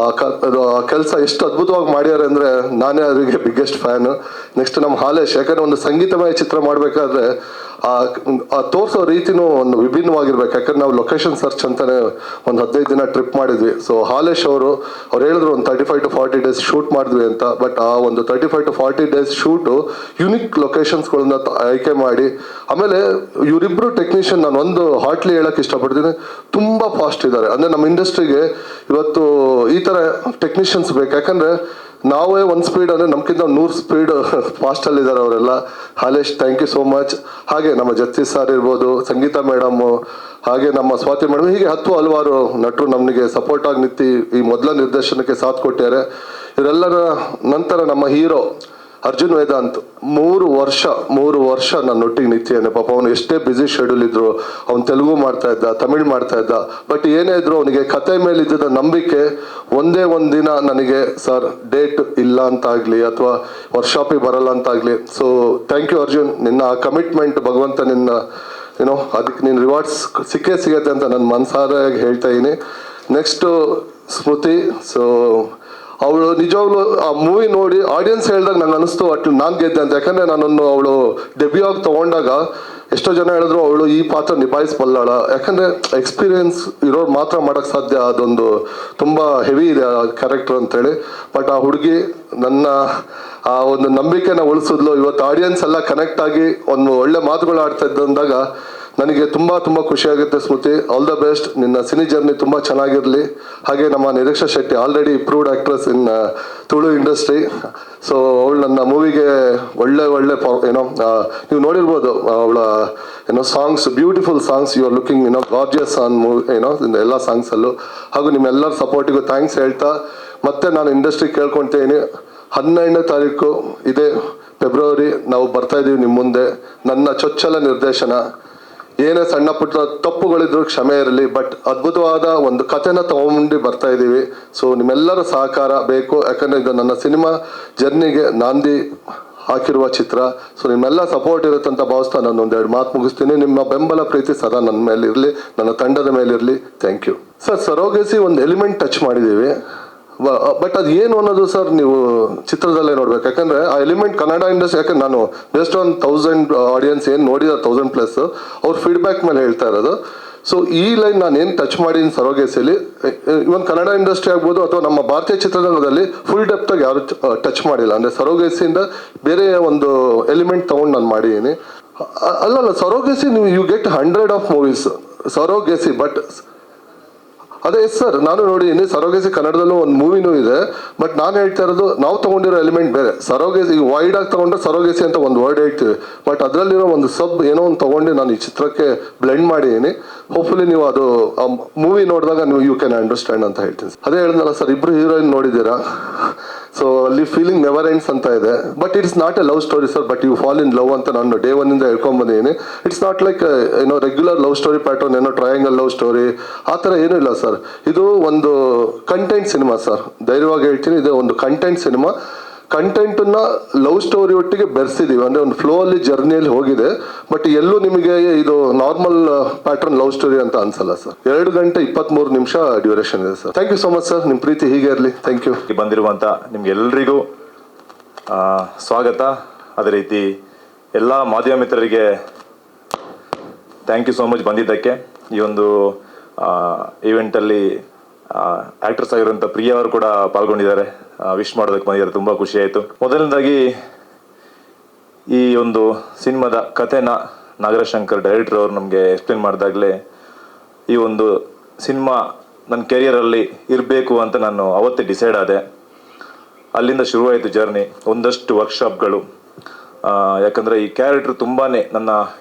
ಆ ಕೆಲಸ ಎಷ್ಟು ಅದ್ಭುತವಾಗಿ ಮಾಡ್ಯಾರೆ ಅಂದರೆ ನಾನೇ ಅವರಿಗೆ ಬಿಗ್ಗೆಸ್ಟ್ ಫ್ಯಾನು. ನೆಕ್ಸ್ಟ್ ನಮ್ಮ ಹಾಲೇಶ್, ಯಾಕಂದರೆ ಒಂದು ಸಂಗೀತಮಯ ಚಿತ್ರ ಮಾಡಬೇಕಾದ್ರೆ ಆ ತೋರಿಸೋ ರೀತಿನೂ ಒಂದು ವಿಭಿನ್ನವಾಗಿರ್ಬೇಕು. ಯಾಕಂದ್ರೆ ನಾವು ಲೊಕೇಶನ್ ಸರ್ಚ್ ಅಂತಲೇ ಒಂದು 15 ದಿನ ಟ್ರಿಪ್ ಮಾಡಿದ್ವಿ. ಸೊ ಹಾಲೇಶ್ ಅವ್ರು ಹೇಳಿದ್ರು ಒಂದು 35 to 40 days ಶೂಟ್ ಮಾಡಿದ್ವಿ ಅಂತ. ಬಟ್ ಆ ಒಂದು 35 to 40 days ಶೂಟು ಯುನಿಕ್ ಲೊಕೇಶನ್ಸ್ಗಳನ್ನ ಆಯ್ಕೆ ಮಾಡಿ, ಆಮೇಲೆ ಇವರಿಬ್ಬರು ಟೆಕ್ನಿಷಿಯನ್ ನಾನು ಒಂದು ಹಾಟ್ಲಿ ಹೇಳಕ್ಕೆ ಇಷ್ಟಪಡ್ತೀನಿ, ತುಂಬ ಫಾಸ್ಟ್ ಇದ್ದಾರೆ. ಅಂದರೆ ನಮ್ಮ ಇಂಡಸ್ಟ್ರಿಗೆ ಇವತ್ತು ಈ ಥರ ಟೆಕ್ನಿಷಿಯನ್ಸ್ ಬೇಕು. ಯಾಕಂದರೆ ನಾವೇ ಒಂದು ಸ್ಪೀಡ್ ಅಂದರೆ ನಮ್ಗಿಂತ 100 ಸ್ಪೀಡ್ ಫಾಸ್ಟಲ್ಲಿದ್ದಾರೆ ಅವರೆಲ್ಲ. Halesh, thank you so much. ಹಾಗೆ ನಮ್ಮ ಜಸ್ಟಿಸ್ ಸರ್ ಇರ್ಬೋದು, ಸಂಗೀತ ಮೇಡಮು, ಹಾಗೆ ನಮ್ಮ ಸ್ವಾತಿ ಮೇಡಮ್, ಹೀಗೆ ಹಲವಾರು ನಟರು ನಮಗೆ ಸಪೋರ್ಟ್ ಆಗಿ ನಿಂತು ಈ ಮೊದಲ ನಿರ್ದೇಶನಕ್ಕೆ ಸಾಥ್ ಕೊಟ್ಟಿದ್ದಾರೆ. ಇವರೆಲ್ಲರ ನಂತರ ನಮ್ಮ ಹೀರೋ ಅರ್ಜುನ್ ವೇದಾಂತ್ 3 ವರ್ಷ ನನ್ನೊಟ್ಟಿಗೆ ನಿಂತಿದ್ದಾನೆ. ಪಾಪ ಅವನು ಎಷ್ಟೇ ಬ್ಯುಸಿ ಶೆಡ್ಯೂಲ್ ಇದ್ರು, ಅವ್ನು ತೆಲುಗು ಮಾಡ್ತಾ ಇದ್ದ, ತಮಿಳ್ ಮಾಡ್ತಾ ಇದ್ದ. ಬಟ್ ಏನೇ ಇದ್ರು ಅವನಿಗೆ ಕತೆ ಮೇಲೆ ಇದ್ದಿದ್ದ ನಂಬಿಕೆ, ಒಂದೇ ಒಂದು ದಿನ ನನಗೆ ಸರ್ ಡೇಟ್ ಇಲ್ಲ ಅಂತಾಗಲಿ ಅಥವಾ ವರ್ಕ್ಶಾಪಿಗೆ ಬರಲ್ಲ ಅಂತಾಗಲಿ. ಸೊ ಥ್ಯಾಂಕ್ ಯು ಅರ್ಜುನ್, ನಿನ್ನ ಆ ಕಮಿಟ್ಮೆಂಟ್ ಭಗವಂತ ನಿನ್ನ ಅದಕ್ಕೆ ನಿನ್ನ ರಿವಾರ್ಡ್ಸ್ ಸಿಗತ್ತೆ ಅಂತ ನನ್ನ ಮನಸಾರಾಗಿ ಹೇಳ್ತಾ ಇದ್ದೀನಿ. ನೆಕ್ಸ್ಟು ಸ್ಮೃತಿ. ಸೊ ಅವಳು ನಿಜವಾಗ್ಲೂ ಆ ಮೂವಿ ನೋಡಿ ಆಡಿಯನ್ಸ್ ಹೇಳ್ದಾಗ ನಂಗೆ ಅನಿಸ್ತು ಅಟ್ ನಾನು ಗೆದ್ದೆ ಅಂತ. ಯಾಕಂದರೆ ನಾನನ್ನು ಅವಳು ಡೆಬ್ಯೂ ಆಗಿ ತೊಗೊಂಡಾಗ ಎಷ್ಟೋ ಜನ ಹೇಳಿದ್ರು ಅವಳು ಈ ಪಾತ್ರ ನಿಭಾಯಿಸಬಲ್ಲಾಳ, ಯಾಕಂದರೆ ಎಕ್ಸ್ಪೀರಿಯನ್ಸ್ ಇರೋರು ಮಾತ್ರ ಮಾಡೋಕ್ಕೆ ಸಾಧ್ಯ, ಅದೊಂದು ತುಂಬ ಹೆವಿ ಇದೆ ಆ ಕ್ಯಾರೆಕ್ಟರ್ ಅಂತೇಳಿ. ಬಟ್ ಆ ಹುಡುಗಿ ನನ್ನ ಆ ಒಂದು ನಂಬಿಕೆನ ಉಳಿಸಿದ್ಲು. ಇವತ್ತು ಆಡಿಯನ್ಸ್ ಎಲ್ಲ ಕನೆಕ್ಟ್ ಆಗಿ ಒಂದು ಒಳ್ಳೆ ಮಾತುಗಳು ಆಡ್ತಾ ಇದ್ದಂದಾಗ ನನಗೆ ತುಂಬ ತುಂಬ ಖುಷಿಯಾಗುತ್ತೆ. Smriti, all the best. ನಿನ್ನ ಸಿನಿ ಜರ್ನಿ ತುಂಬ ಚೆನ್ನಾಗಿರಲಿ. ಹಾಗೆ ನಮ್ಮ Nireeksha Shetty already proved actress in Tulu industry. So ಅವಳು ನನ್ನ ಮೂವಿಗೆ ಒಳ್ಳೆ ಏನೋ ನೀವು ನೋಡಿರ್ಬೋದು ಅವಳ songs, beautiful songs. You are looking gorgeous on movie ಎಲ್ಲ ಸಾಂಗ್ಸಲ್ಲೂ. ಹಾಗೂ ನಿಮ್ಮೆಲ್ಲರ ಸಪೋರ್ಟಿಗೂ ಥ್ಯಾಂಕ್ಸ್ ಹೇಳ್ತಾ ಮತ್ತೆ ನಾನು ಇಂಡಸ್ಟ್ರಿ ಕೇಳ್ಕೊಳ್ತೀನಿ. 12ನೇ ತಾರೀಕು ಇದೇ ಫೆಬ್ರವರಿ ನಾವು ಬರ್ತಾ ಇದ್ದೀವಿ ನಿಮ್ಮ ಮುಂದೆ. ನನ್ನ ಚೊಚ್ಚಲ ನಿರ್ದೇಶನ. ಏನೇ ಸಣ್ಣ ಪುಟ್ಟ ತಪ್ಪುಗಳಿದ್ರು ಕ್ಷಮೆ ಇರಲಿ, ಬಟ್ ಅದ್ಭುತವಾದ ಒಂದು ಕಥೆನ ತಗೊಂಡು ಬರ್ತಾ ಇದ್ದೀವಿ. ಸೊ ನಿಮ್ಮೆಲ್ಲರ ಸಹಕಾರ ಬೇಕು, ಯಾಕಂದರೆ ಇದು ನನ್ನ ಸಿನಿಮಾ ಜರ್ನಿಗೆ ನಾಂದಿ ಹಾಕಿರುವ ಚಿತ್ರ. ಸೊ ನಿಮ್ಮೆಲ್ಲ ಸಪೋರ್ಟ್ ಇರುತ್ತೆ ಅಂತ ಭಾವಿಸ್ತಾ ನಾನು ಒಂದೆರಡು ಮಾತು ಮುಗಿಸ್ತೀನಿ. ನಿಮ್ಮ ಬೆಂಬಲ ಪ್ರೀತಿ ಸದಾ ನನ್ನ ಮೇಲೆ ಇರಲಿ, ನನ್ನ ತಂಡದ ಮೇಲೆ ಇರಲಿ. Thank you sir. ಸರೋಗೇಸಿ ಒಂದು ಎಲಿಮೆಂಟ್ ಟಚ್ ಮಾಡಿದ್ದೀವಿ, ಬಟ್ ಅದು ಏನು ಅನ್ನೋದು ಸರ್ ನೀವು ಚಿತ್ರದಲ್ಲೇ ನೋಡ್ಬೇಕು. ಯಾಕಂದರೆ ಆ ಎಲಿಮೆಂಟ್ ಕನ್ನಡ ಇಂಡಸ್ಟ್ರಿ, ಯಾಕಂದ್ರೆ ನಾನು ಬೇಸ್ಡ್ ಆನ್ 1000 ಆಡಿಯನ್ಸ್ ಏನು ನೋಡಿದ 1000+ ಅವ್ರ ಫೀಡ್ಬ್ಯಾಕ್ ಮೇಲೆ ಹೇಳ್ತಾ ಇರೋದು. ಸೊ ಈ ಲೈನ್ ನಾನು ಏನು ಟಚ್ ಮಾಡೀನಿ ಸರೋಗೇಸಿಲಿ, ಇವನ್ ಕನ್ನಡ ಇಂಡಸ್ಟ್ರಿ ಆಗ್ಬೋದು ಅಥವಾ ನಮ್ಮ ಭಾರತೀಯ ಚಿತ್ರರಂಗದಲ್ಲಿ ಫುಲ್ ಡೆಪ್ತಾಗಿ ಯಾರು ಟಚ್ ಮಾಡಿಲ್ಲ. ಅಂದರೆ ಸರೋಗೇಸಿಯಿಂದ ಬೇರೆ ಒಂದು ಎಲಿಮೆಂಟ್ ತೊಗೊಂಡು ನಾನು ಮಾಡಿದ್ದೀನಿ. ಅಲ್ಲಲ್ಲ, ಸರೋಗೇಸಿ ನೀವು you get 100 of movies surrogacy. But ಅದೇ ಸರ್, ನಾನು ನೋಡಿದ್ದೀನಿ ಸರೋಗೇಸಿ ಕನ್ನಡದಲ್ಲೂ ಒಂದು ಮೂವಿನೂ ಇದೆ. ಬಟ್ ನಾನು ಹೇಳ್ತಾ ಇರೋದು ನಾವು ತೊಗೊಂಡಿರೋ ಎಲಿಮೆಂಟ್ ಬೇರೆ. ಸರೋಗೇಸಿ ಈಗ ವೈಡ್ ಆಗಿ ತೊಗೊಂಡ್ರೆ ಸರೋಗೇಸಿ ಅಂತ ಒಂದು ವರ್ಡ್ ಹೇಳ್ತೀವಿ, ಬಟ್ ಅದರಲ್ಲಿರೋ ಒಂದು ಏನೋ ಒಂದು ತೊಗೊಂಡು ನಾನು ಈ ಚಿತ್ರಕ್ಕೆ ಬ್ಲೆಂಡ್ ಮಾಡಿದ್ದೀನಿ. ಹೋಪ್ಫುಲಿ ನೀವು ಅದು ಆ ಮೂವಿ ನೋಡಿದಾಗ ನೀವು ಯು ಕ್ಯಾನ್ ಅಂಡರ್ಸ್ಟ್ಯಾಂಡ್ ಅಂತ ಹೇಳ್ತೀನಿ. ಅದೇ ಹೇಳಿದ್ನಲ್ಲ ಸರ್, ಇಬ್ಬರು ಹೀರೋಯಿನ್ ನೋಡಿದ್ದೀರಾ. ಸೊ ಅಲ್ಲಿ ಫೀಲಿಂಗ್ ನೆವರ್ ಎಂಡ್ಸ್ ಅಂತ ಇದೆ. But it's not a love story sir, but you fall in love ಅಂತ ನಾನು ಡೇ 1 ಇಂದ ಹೇಳ್ಕೊಂಡ್ಬಂದಿದ್ದೀನಿ. It's not like regular love story pattern, triangle love story ಆ ಥರ ಏನೂ ಇಲ್ಲ ಸರ್. ಇದು ಒಂದು ಕಂಟೆಂಟ್ ಸಿನಿಮಾ ಸರ್, ಧೈರ್ಯವಾಗಿ ಹೇಳ್ತೀನಿ. ಇದು ಒಂದು ಕಂಟೆಂಟ್ ಸಿನಿಮಾ. ಕಂಟೆಂಟನ್ನು ಲವ್ ಸ್ಟೋರಿ ಒಟ್ಟಿಗೆ ಬೆರೆಸಿದ್ದೀವಿ. ಅಂದರೆ ಒಂದು ಫ್ಲೋ ಅಲ್ಲಿ ಜರ್ನಿಯಲ್ಲಿ ಹೋಗಿದೆ. ಬಟ್ ಎಲ್ಲೂ ನಿಮಗೆ ಇದು ನಾರ್ಮಲ್ ಪ್ಯಾಟರ್ನ್ ಲವ್ ಸ್ಟೋರಿ ಅಂತ ಅನ್ಸಲ್ಲ ಸರ್. 2 ಗಂಟೆ 23 ನಿಮಿಷ ಡ್ಯೂರೇಷನ್ ಇದೆ sir. Thank you so much sir. ನಿಮ್ಮ ಪ್ರೀತಿ ಹೀಗೆ ಇರಲಿ. Thank you. ಬಂದಿರುವಂಥ ನಿಮ್ಗೆಲ್ರಿಗೂ ಸ್ವಾಗತ. ಅದೇ ರೀತಿ ಎಲ್ಲ ಮಾಧ್ಯಮ ಮಿತ್ರರಿಗೆ ಥ್ಯಾಂಕ್ ಯು ಸೋ ಮಚ್ ಬಂದಿದ್ದಕ್ಕೆ. ಈ ಒಂದು ಈವೆಂಟಲ್ಲಿ ಆ್ಯಕ್ಟ್ರೆಸ್ ಆಗಿರುವಂಥ ಪ್ರಿಯಾ ಅವರು ಕೂಡ ಪಾಲ್ಗೊಂಡಿದ್ದಾರೆ. ವಿಶ್ ಮಾಡೋದಕ್ಕೆ ಬಂದಿದ್ದಾರೆ, ತುಂಬ ಖುಷಿ ಆಯಿತು. ಮೊದಲನೇದಾಗಿ ಈ ಒಂದು ಸಿನಿಮಾದ ಕಥೆನ ನಾಗರಶಂಕರ್ ಡೈರೆಕ್ಟರ್ ಅವರು ನಮಗೆ ಎಕ್ಸ್ಪ್ಲೇನ್ ಮಾಡಿದಾಗಲೇ ಈ ಒಂದು ಸಿನಿಮಾ ನನ್ನ ಕೆರಿಯರಲ್ಲಿ ಇರಬೇಕು ಅಂತ ನಾನು ಅವತ್ತೇ ಡಿಸೈಡ್ ಆದೆ. ಅಲ್ಲಿಂದ ಶುರುವಾಯಿತು ಜರ್ನಿ. ಒಂದಷ್ಟು ವರ್ಕ್ಶಾಪ್ಗಳು, ಯಾಕಂದರೆ ಈ ಕ್ಯಾರೆಕ್ಟ್ರ್ ತುಂಬಾ ನನ್ನ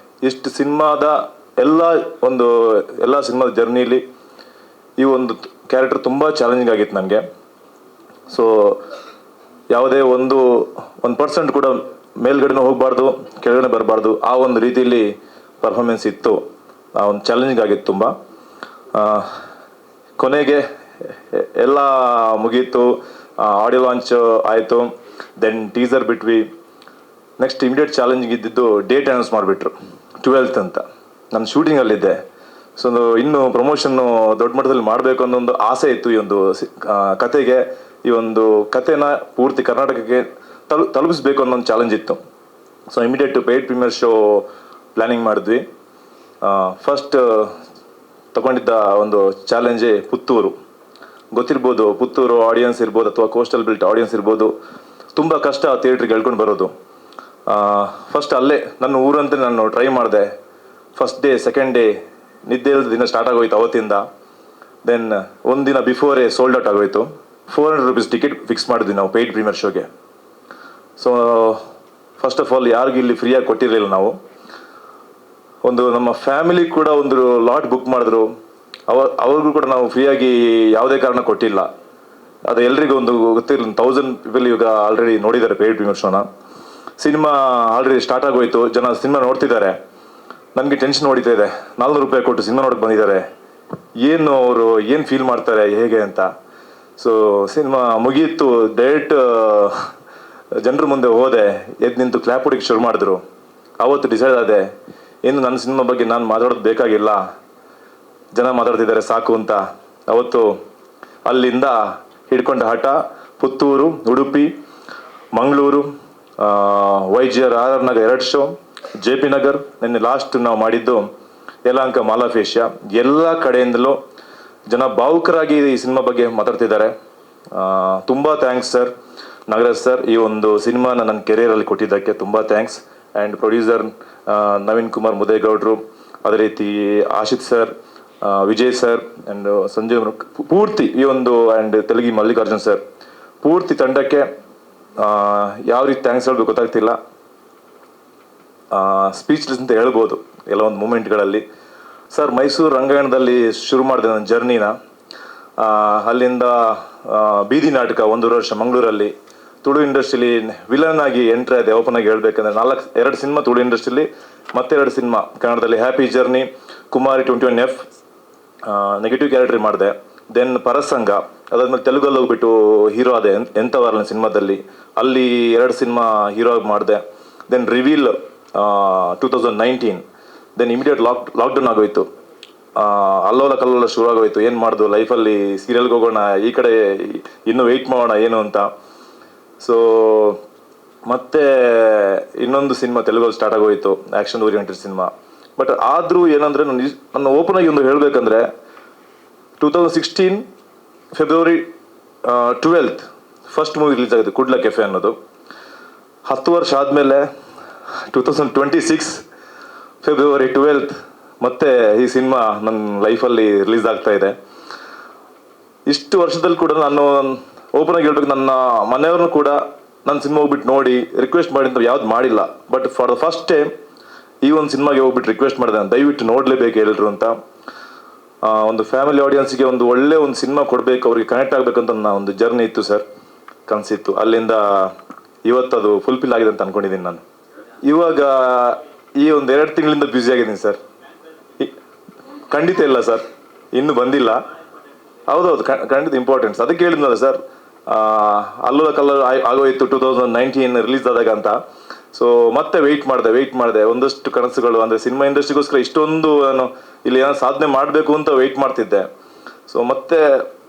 ಇಷ್ಟು ಸಿನಿಮಾದ ಎಲ್ಲ ಸಿನಿಮಾದ ಜರ್ನಿಲಿ ಈ ಒಂದು ಕ್ಯಾರೆಕ್ಟರ್ ತುಂಬ ಚಾಲೆಂಜಿಂಗ್ ಆಗಿತ್ತು ನನಗೆ. ಸೊ ಯಾವುದೇ ಒಂದು 1% ಕೂಡ ಮೇಲ್ಗಡೆನೂ ಹೋಗಬಾರ್ದು, ಕೆಳಗಡೆ ಬರಬಾರ್ದು, ಆ ಒಂದು ರೀತಿಯಲ್ಲಿ ಪರ್ಫಾರ್ಮೆನ್ಸ್ ಇತ್ತು. ಆ ಒಂದು ಚಾಲೆಂಜಿಂಗ್ ಆಗಿತ್ತು ತುಂಬ. ಕೊನೆಗೆ ಎಲ್ಲ ಮುಗೀತು, ಆಡಿಯೋ ಲಾಂಚ್ ಆಯಿತು, ದೆನ್ ಟೀಸರ್ ಬಿಟ್ವಿ. ನೆಕ್ಸ್ಟ್ ಇಮಿಡಿಯೇಟ್ ಚಾಲೆಂಜಿಂಗ್ ಇದ್ದಿದ್ದು ಡೇಟ್ ಅನೌನ್ಸ್ ಮಾಡಿಬಿಟ್ರು, 12th ಅಂತ. ನಾನು ಶೂಟಿಂಗಲ್ಲಿದ್ದೆ. ಸೊ ಇನ್ನು ಪ್ರಮೋಷನ್ನು ದೊಡ್ಡ ಮಟ್ಟದಲ್ಲಿ ಮಾಡಬೇಕು ಅನ್ನೋ ಒಂದು ಆಸೆ ಇತ್ತು. ಈ ಒಂದು ಕತೆಗೆ, ಈ ಒಂದು ಕತೆನ ಪೂರ್ತಿ ಕರ್ನಾಟಕಕ್ಕೆ ತಲುಪಿಸ್ಬೇಕು ಅನ್ನೋ ಒಂದು ಚಾಲೆಂಜ್ ಇತ್ತು. So immediate paid premiere show planning ಮಾಡಿದ್ವಿ. ಫಸ್ಟ್ ತಗೊಂಡಿದ್ದ ಒಂದು ಚಾಲೆಂಜೇ ಪುತ್ತೂರು. ಗೊತ್ತಿರ್ಬೋದು, ಪುತ್ತೂರು ಆಡಿಯನ್ಸ್ ಇರ್ಬೋದು ಅಥವಾ ಕೋಸ್ಟಲ್ ಬೆಲ್ಟ್ ಆಡಿಯನ್ಸ್ ಇರ್ಬೋದು, ತುಂಬ ಕಷ್ಟ ಥಿಯೇಟ್ರಿಗೆ ಹೇಳ್ಕೊಂಡು ಬರೋದು. ಫಸ್ಟ್ ಅಲ್ಲೇ ನನ್ನ ಊರಂತೆ ನಾನು ಟ್ರೈ ಮಾಡಿದೆ. ಫಸ್ಟ್ ಡೇ, ಸೆಕೆಂಡ್ ಡೇ ನಿದ್ದೆ ಇಲ್ಲದ ದಿನ ಸ್ಟಾರ್ಟ್ ಆಗೋಯ್ತು ಅವತ್ತಿಂದ. ದೆನ್ ಒಂದಿನ ಬಿಫೋರೇ ಸೋಲ್ಡ್ ಔಟ್ ಆಗೋಯ್ತು. 400 ರೂಪೀಸ್ ಟಿಕೆಟ್ ಫಿಕ್ಸ್ ಮಾಡಿದ್ವಿ ನಾವು ಪೇಯ್ಡ್ ಪ್ರೀಮಿಯರ್ ಶೋಗೆ. ಸೊ ಫಸ್ಟ್ ಆಫ್ ಆಲ್ ಯಾರಿಗೂ ಇಲ್ಲಿ ಫ್ರೀಯಾಗಿ ಕೊಟ್ಟಿರಲಿಲ್ಲ ನಾವು. ಒಂದು ನಮ್ಮ ಫ್ಯಾಮಿಲಿ ಕೂಡ ಒಂದು ಲಾಟ್ ಬುಕ್ ಮಾಡಿದ್ರು, ಅವ್ರಿಗೂ ಕೂಡ ನಾವು ಫ್ರೀಯಾಗಿ ಯಾವುದೇ ಕಾರಣ ಕೊಟ್ಟಿಲ್ಲ. ಅದು ಎಲ್ರಿಗೂ ಒಂದು ಗೊತ್ತಿರಲಿಲ್ಲ. 1000 ಪೀಪಲ್ ಇವಾಗ ಆಲ್ರೆಡಿ ನೋಡಿದ್ದಾರೆ ಪೇಯ್ಡ್ ಪ್ರೀಮಿಯರ್ ಶೋನ. ಸಿನಿಮಾ ಆಲ್ರೆಡಿ ಸ್ಟಾರ್ಟ್ ಆಗೋಯ್ತು, ಜನ ಸಿನಿಮಾ ನೋಡ್ತಿದ್ದಾರೆ. ನನಗೆ ಟೆನ್ಷನ್ ಹೊಡಿತಾ ಇದೆ. 400 ರೂಪಾಯಿ ಕೊಟ್ಟು ಸಿನಿಮಾ ನೋಡಕ್ಕೆ ಬಂದಿದ್ದಾರೆ, ಅವರು ಏನು ಫೀಲ್ ಮಾಡ್ತಾರೆ ಹೇಗೆ ಅಂತ. ಸೊ ಸಿನಿಮಾ ಮುಗಿಯಿತು, ಡೈರೆಕ್ಟ್ ಜನರ ಮುಂದೆ ಹೋದೆ, ಎದ್ದು ನಿಂತು ಕ್ಲಾಪ್ ಹೊಡಿಕ್ಕೆ ಶುರು ಮಾಡಿದ್ರು. ಅವತ್ತು ಡಿಸೈಡ್ ಆದೆ, ಇನ್ನು ನನ್ನ ಸಿನಿಮಾ ಬಗ್ಗೆ ನಾನು ಮಾತಾಡೋದು ಬೇಕಾಗಿಲ್ಲ, ಜನ ಮಾತಾಡ್ತಿದ್ದಾರೆ ಸಾಕು ಅಂತ. ಅವತ್ತು ಅಲ್ಲಿಂದ ಹಿಡ್ಕೊಂಡ ಹಠ Puttur, Udupi, Mangaluru, YGR Nagar 2 show, JP Nagar, ನಿನ್ನೆ ಲಾಸ್ಟ್ ನಾವು ಮಾಡಿದ್ದು ಯಲಹಂಕ ಮಾಲಾಫೇಶಿಯ. ಎಲ್ಲ ಕಡೆಯಿಂದಲೂ ಜನ ಭಾವುಕರಾಗಿ ಈ ಸಿನಿಮಾ ಬಗ್ಗೆ ಮಾತಾಡ್ತಿದ್ದಾರೆ. ತುಂಬ ಥ್ಯಾಂಕ್ಸ್ ಸರ್, ನಾಗರಾಜ್ ಸರ್, ಈ ಒಂದು ಸಿನಿಮಾನ ನನ್ನ ಕೆರಿಯರಲ್ಲಿ ಕೊಟ್ಟಿದ್ದಕ್ಕೆ ತುಂಬ thanks. And producer Naveen Kumar ಮುದೇಗೌಡರು, ಅದೇ ರೀತಿ Ashith sir, Vijay sir and Sanjeev ಪೂರ್ತಿ ಈ ಒಂದು ಆ್ಯಂಡ್ ತೆಲುಗಿ ಮಲ್ಲಿಕಾರ್ಜುನ್ ಸರ್, ಪೂರ್ತಿ ತಂಡಕ್ಕೆ ಯಾವ ರೀತಿ ಥ್ಯಾಂಕ್ಸ್ ಹೇಳಬೇಕು ಗೊತ್ತಾಗ್ತಿಲ್ಲ. ಸ್ಪೀಚ್ಲೆಸ್ ಅಂತ ಹೇಳ್ಬೋದು ಕೆಲವೊಂದು ಮೂಮೆಂಟ್ಗಳಲ್ಲಿ. ಸರ್, ಮೈಸೂರು ರಂಗಾಯಣದಲ್ಲಿ ಶುರು ಮಾಡಿದೆ ನನ್ನ ಜರ್ನಿನ. ಅಲ್ಲಿಂದ ಬೀದಿ ನಾಟಕ 1 ವರ್ಷ ಮಂಗಳೂರಲ್ಲಿ, ತುಳು ಇಂಡಸ್ಟ್ರಿಲಿ ವಿಲನ್ ಆಗಿ ಎಂಟ್ರಿ ಆಗಿದೆ. ಓಪನ್ ಆಗಿ ಹೇಳ್ಬೇಕಂದ್ರೆ 2 ಸಿನಿಮಾ ತುಳು ಇಂಡಸ್ಟ್ರಿಲಿ, ಮತ್ತೆ 2 ಸಿನಿಮಾ ಕನ್ನಡದಲ್ಲಿ. ಹ್ಯಾಪಿ ಜರ್ನಿ, ಕುಮಾರಿ 21F ನೆಗೆಟಿವ್ ಕ್ಯಾರೆಕ್ಟರ್ ಮಾಡಿದೆ. ದೆನ್ ಪರಸಂಗ, ಅದಾದ್ಮೇಲೆ ತೆಲುಗಲ್ಲಿ ಹೋಗ್ಬಿಟ್ಟು ಹೀರೋ ಆದೆ ಎಂಥವರಲ್ಲ ಸಿನಿಮಾದಲ್ಲಿ, ಅಲ್ಲಿ 2 ಸಿನಿಮಾ ಹೀರೋ ಆಗಿ ಮಾಡಿದೆ. Then reveal 2019. Then immediate lockdown ಆಗೋಯ್ತು. ಅಲ್ಲೋಲ ಕಲ್ಲೋಲ ಶುರು ಆಗೋಯ್ತು. ಏನು ಮಾಡೋದು ಲೈಫಲ್ಲಿ, ಸೀರಿಯಲ್ಗೆ ಹೋಗೋಣ, ಈ ಕಡೆ ಇನ್ನೂ ವೆಯ್ಟ್ ಮಾಡೋಣ ಏನು ಅಂತ. ಸೊ ಮತ್ತೆ ಇನ್ನೊಂದು ಸಿನಿಮಾ ತೆಲುಗಲ್ಲಿ ಸ್ಟಾರ್ಟ್ ಆಗೋಯ್ತು, ಆ್ಯಕ್ಷನ್ ಓರಿಯೆಂಟೆಡ್ ಸಿನಿಮಾ. ಬಟ್ ಆದರೂ ಏನಂದರೆ ನನ್ನ ಓಪನ್ ಆಗಿ ಒಂದು ಹೇಳಬೇಕಂದ್ರೆ 2016 February 12th first movie release ಆಗಿದೆ, ಕುಡ್ಲ ಕೆಫೆ ಅನ್ನೋದು. 10 ವರ್ಷ ಆದಮೇಲೆ 2026 ಫೆಬ್ರವರಿ 12th ಮತ್ತೆ ಈ ಸಿನಿಮಾ ನನ್ನ ಲೈಫಲ್ಲಿ ರಿಲೀಸ್ ಆಗ್ತಾ ಇದೆ. ಇಷ್ಟು ವರ್ಷದಲ್ಲಿ ಕೂಡ ನಾನು ಓಪನ್ ಆಗಿ ಹೇಳ್ಬೇಕು, ನನ್ನ ಮನೆಯವ್ರನ್ನೂ ಕೂಡ ನನ್ನ ಸಿನಿಮಾ ಹೋಗ್ಬಿಟ್ಟು ನೋಡಿ ರಿಕ್ವೆಸ್ಟ್ ಮಾಡಿ ಅಂತ ಯಾವ್ದು ಮಾಡಿಲ್ಲ. But for the first time ಈ ಒಂದು ಸಿನಿಮಾಗೆ ಹೋಗ್ಬಿಟ್ಟು ರಿಕ್ವೆಸ್ಟ್ ಮಾಡಿದೆ, ದಯವಿಟ್ಟು ನೋಡಲೇಬೇಕು ಎಲ್ಲರೂ ಅಂತ. ಒಂದು ಫ್ಯಾಮಿಲಿ ಆಡಿಯನ್ಸ್ಗೆ ಒಂದು ಒಳ್ಳೆ ಒಂದು ಸಿನಿಮಾ ಕೊಡಬೇಕು, ಅವ್ರಿಗೆ ಕನೆಕ್ಟ್ ಆಗಬೇಕು ಅಂತ ನನ್ನ ಒಂದು ಜರ್ನಿ ಇತ್ತು ಸರ್, ಕನಸಿತ್ತು. ಅಲ್ಲಿಂದ ಇವತ್ತು ಅದು ಫುಲ್ಫಿಲ್ ಆಗಿದೆ ಅಂತ ಅನ್ಕೊಂಡಿದ್ದೀನಿ ನಾನು. ಇವಾಗ ಈ ಒಂದು 2 ತಿಂಗಳಿಂದ ಬ್ಯುಸಿ ಆಗಿದ್ದೀನಿ ಸರ್. ಖಂಡಿತ ಇಲ್ಲ ಸರ್, ಇನ್ನೂ ಬಂದಿಲ್ಲ. ಹೌದೌದು, ಖಂಡಿತ ಇಂಪಾರ್ಟೆಂಟ್ಸ್. ಅದಕ್ಕೆ ಹೇಳಿದ್ನಲ್ಲ ಸರ್, ಅಲ್ಲೋಲ ಕಲ್ಲೋಲ ಆಗೋಯ್ತು 2019 ರಿಲೀಸ್ ಆದಾಗ ಅಂತ. ಸೊ ಮತ್ತೆ ವೆಯ್ಟ್ ಮಾಡಿದೆ. ಒಂದಷ್ಟು ಕನಸುಗಳು, ಅಂದರೆ ಸಿನಿಮಾ ಇಂಡಸ್ಟ್ರಿಗೋಸ್ಕರ ಇಷ್ಟೊಂದು ನಾನು ಇಲ್ಲಿ ಏನೋ ಸಾಧನೆ ಮಾಡಬೇಕು ಅಂತ ವೆಯ್ಟ್ ಮಾಡ್ತಿದ್ದೆ. ಸೊ ಮತ್ತೆ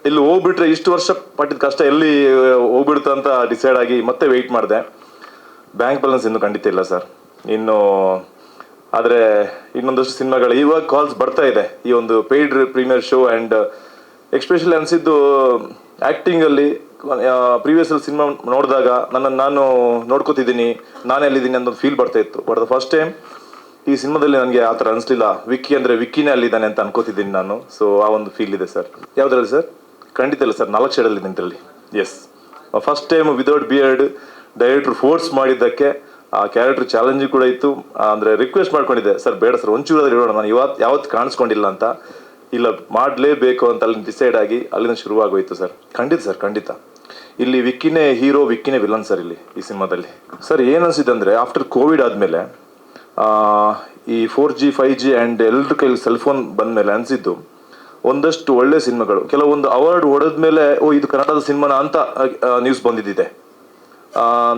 ಇಲ್ಲಿ ಹೋಗ್ಬಿಟ್ರೆ ಇಷ್ಟು ವರ್ಷ ಪಟ್ಟಿದ ಕಷ್ಟ ಎಲ್ಲಿ ಹೋಗ್ಬಿಡುತ್ತೆ ಅಂತ ಡಿಸೈಡ್ ಆಗಿ ಮತ್ತೆ ವೆಯ್ಟ್ ಮಾಡಿದೆ. ಬ್ಯಾಂಕ್ ಬ್ಯಾಲೆನ್ಸ್ ಇನ್ನೂ ಖಂಡಿತ ಇಲ್ಲ ಸರ್ ಇನ್ನು. ಆದರೆ ಇನ್ನೊಂದಷ್ಟು ಸಿನಿಮಾಗಳು ಇವಾಗ ಕಾಲ್ಸ್ ಬರ್ತಾ ಇದೆ, ಈ ಒಂದು paid premiere show. And especially ಅನಿಸಿದ್ದು ಆ್ಯಕ್ಟಿಂಗಲ್ಲಿ ಪ್ರೀವಿಯಸ್ ಸಿನಿಮಾ ನೋಡಿದಾಗ ನನ್ನನ್ನು ನಾನು ನೋಡ್ಕೋತಿದ್ದೀನಿ, ನಾನೇ ಅಲ್ಲಿದ್ದೀನಿ ಅನ್ನೋದು ಫೀಲ್ ಬರ್ತಾ ಇತ್ತು. ಬಟ್ ದ ಫಸ್ಟ್ ಟೈಮ್ ಈ ಸಿನಿಮಾದಲ್ಲಿ ನನಗೆ ಆ ಥರ ಅನಿಸ್ಲಿಲ್ಲ. ವಿಕ್ಕಿ ಅಂದರೆ ವಿಕ್ಕಿನೇ ಅಲ್ಲಿದ್ದಾನೆ ಅಂತ ಅನ್ಕೋತಿದ್ದೀನಿ ನಾನು. ಸೊ ಆ ಒಂದು ಫೀಲ್ ಇದೆ ಸರ್. ಯಾವುದ್ರಲ್ಲಿ ಸರ್? ಖಂಡಿತ ಇಲ್ಲ ಸರ್, 4 ಶೇಡಲ್ಲಿ ನಿಂತಲ್ಲಿ. Yes, first time without beard ಡೈರೆಕ್ಟ್ರು ಫೋರ್ಸ್ ಮಾಡಿದ್ದಕ್ಕೆ ಆ ಕ್ಯಾರೆಕ್ಟರ್ ಚಾಲೆಂಜಿಂಗ್ ಕೂಡ ಇತ್ತು. ಅಂದರೆ ರಿಕ್ವೆಸ್ಟ್ ಮಾಡ್ಕೊಂಡಿದ್ದೆ, ಸರ್ ಬೇಡ ಸರ್ ಒಂಚೂರಾದ್ರೂ ಇರೋಣ, ನಾನು ಯಾವತ್ತು ಕಾಣಿಸ್ಕೊಂಡಿಲ್ಲ ಅಂತ. ಇಲ್ಲ, ಮಾಡಲೇಬೇಕು ಅಂತ ಅಲ್ಲಿ ಡಿಸೈಡ್ ಆಗಿ ಅಲ್ಲಿಂದ ಶುರುವಾಗೋಯ್ತು ಸರ್. ಖಂಡಿತ ಸರ್, ಖಂಡಿತ. ಇಲ್ಲಿ ವಿಕ್ಕಿನೇ ಹೀರೋ, ವಿಕ್ಕಿನೇ ವಿಲನ್ ಸರ್ ಇಲ್ಲಿ ಈ ಸಿನಿಮಾದಲ್ಲಿ. ಸರ್ ಏನು ಅನಿಸಿದೆ ಅಂದರೆ, ಆಫ್ಟರ್ ಕೋವಿಡ್ ಆದಮೇಲೆ ಈ 4G 5G ಆ್ಯಂಡ್ ಎಲ್ಲರ ಕೈಲಿ ಸೆಲ್ಫೋನ್ ಬಂದಮೇಲೆ ಅನಿಸಿದ್ದು, ಒಂದಷ್ಟು ಒಳ್ಳೆ ಸಿನಿಮಾಗಳು ಕೆಲವೊಂದು ಅವಾರ್ಡ್ ಹೊಡೆದ್ಮೇಲೆ ಓ ಇದು ಕನ್ನಡದ ಸಿನಿಮಾನ ಅಂತ ನ್ಯೂಸ್ ಬಂದಿದ್ದಿದೆ.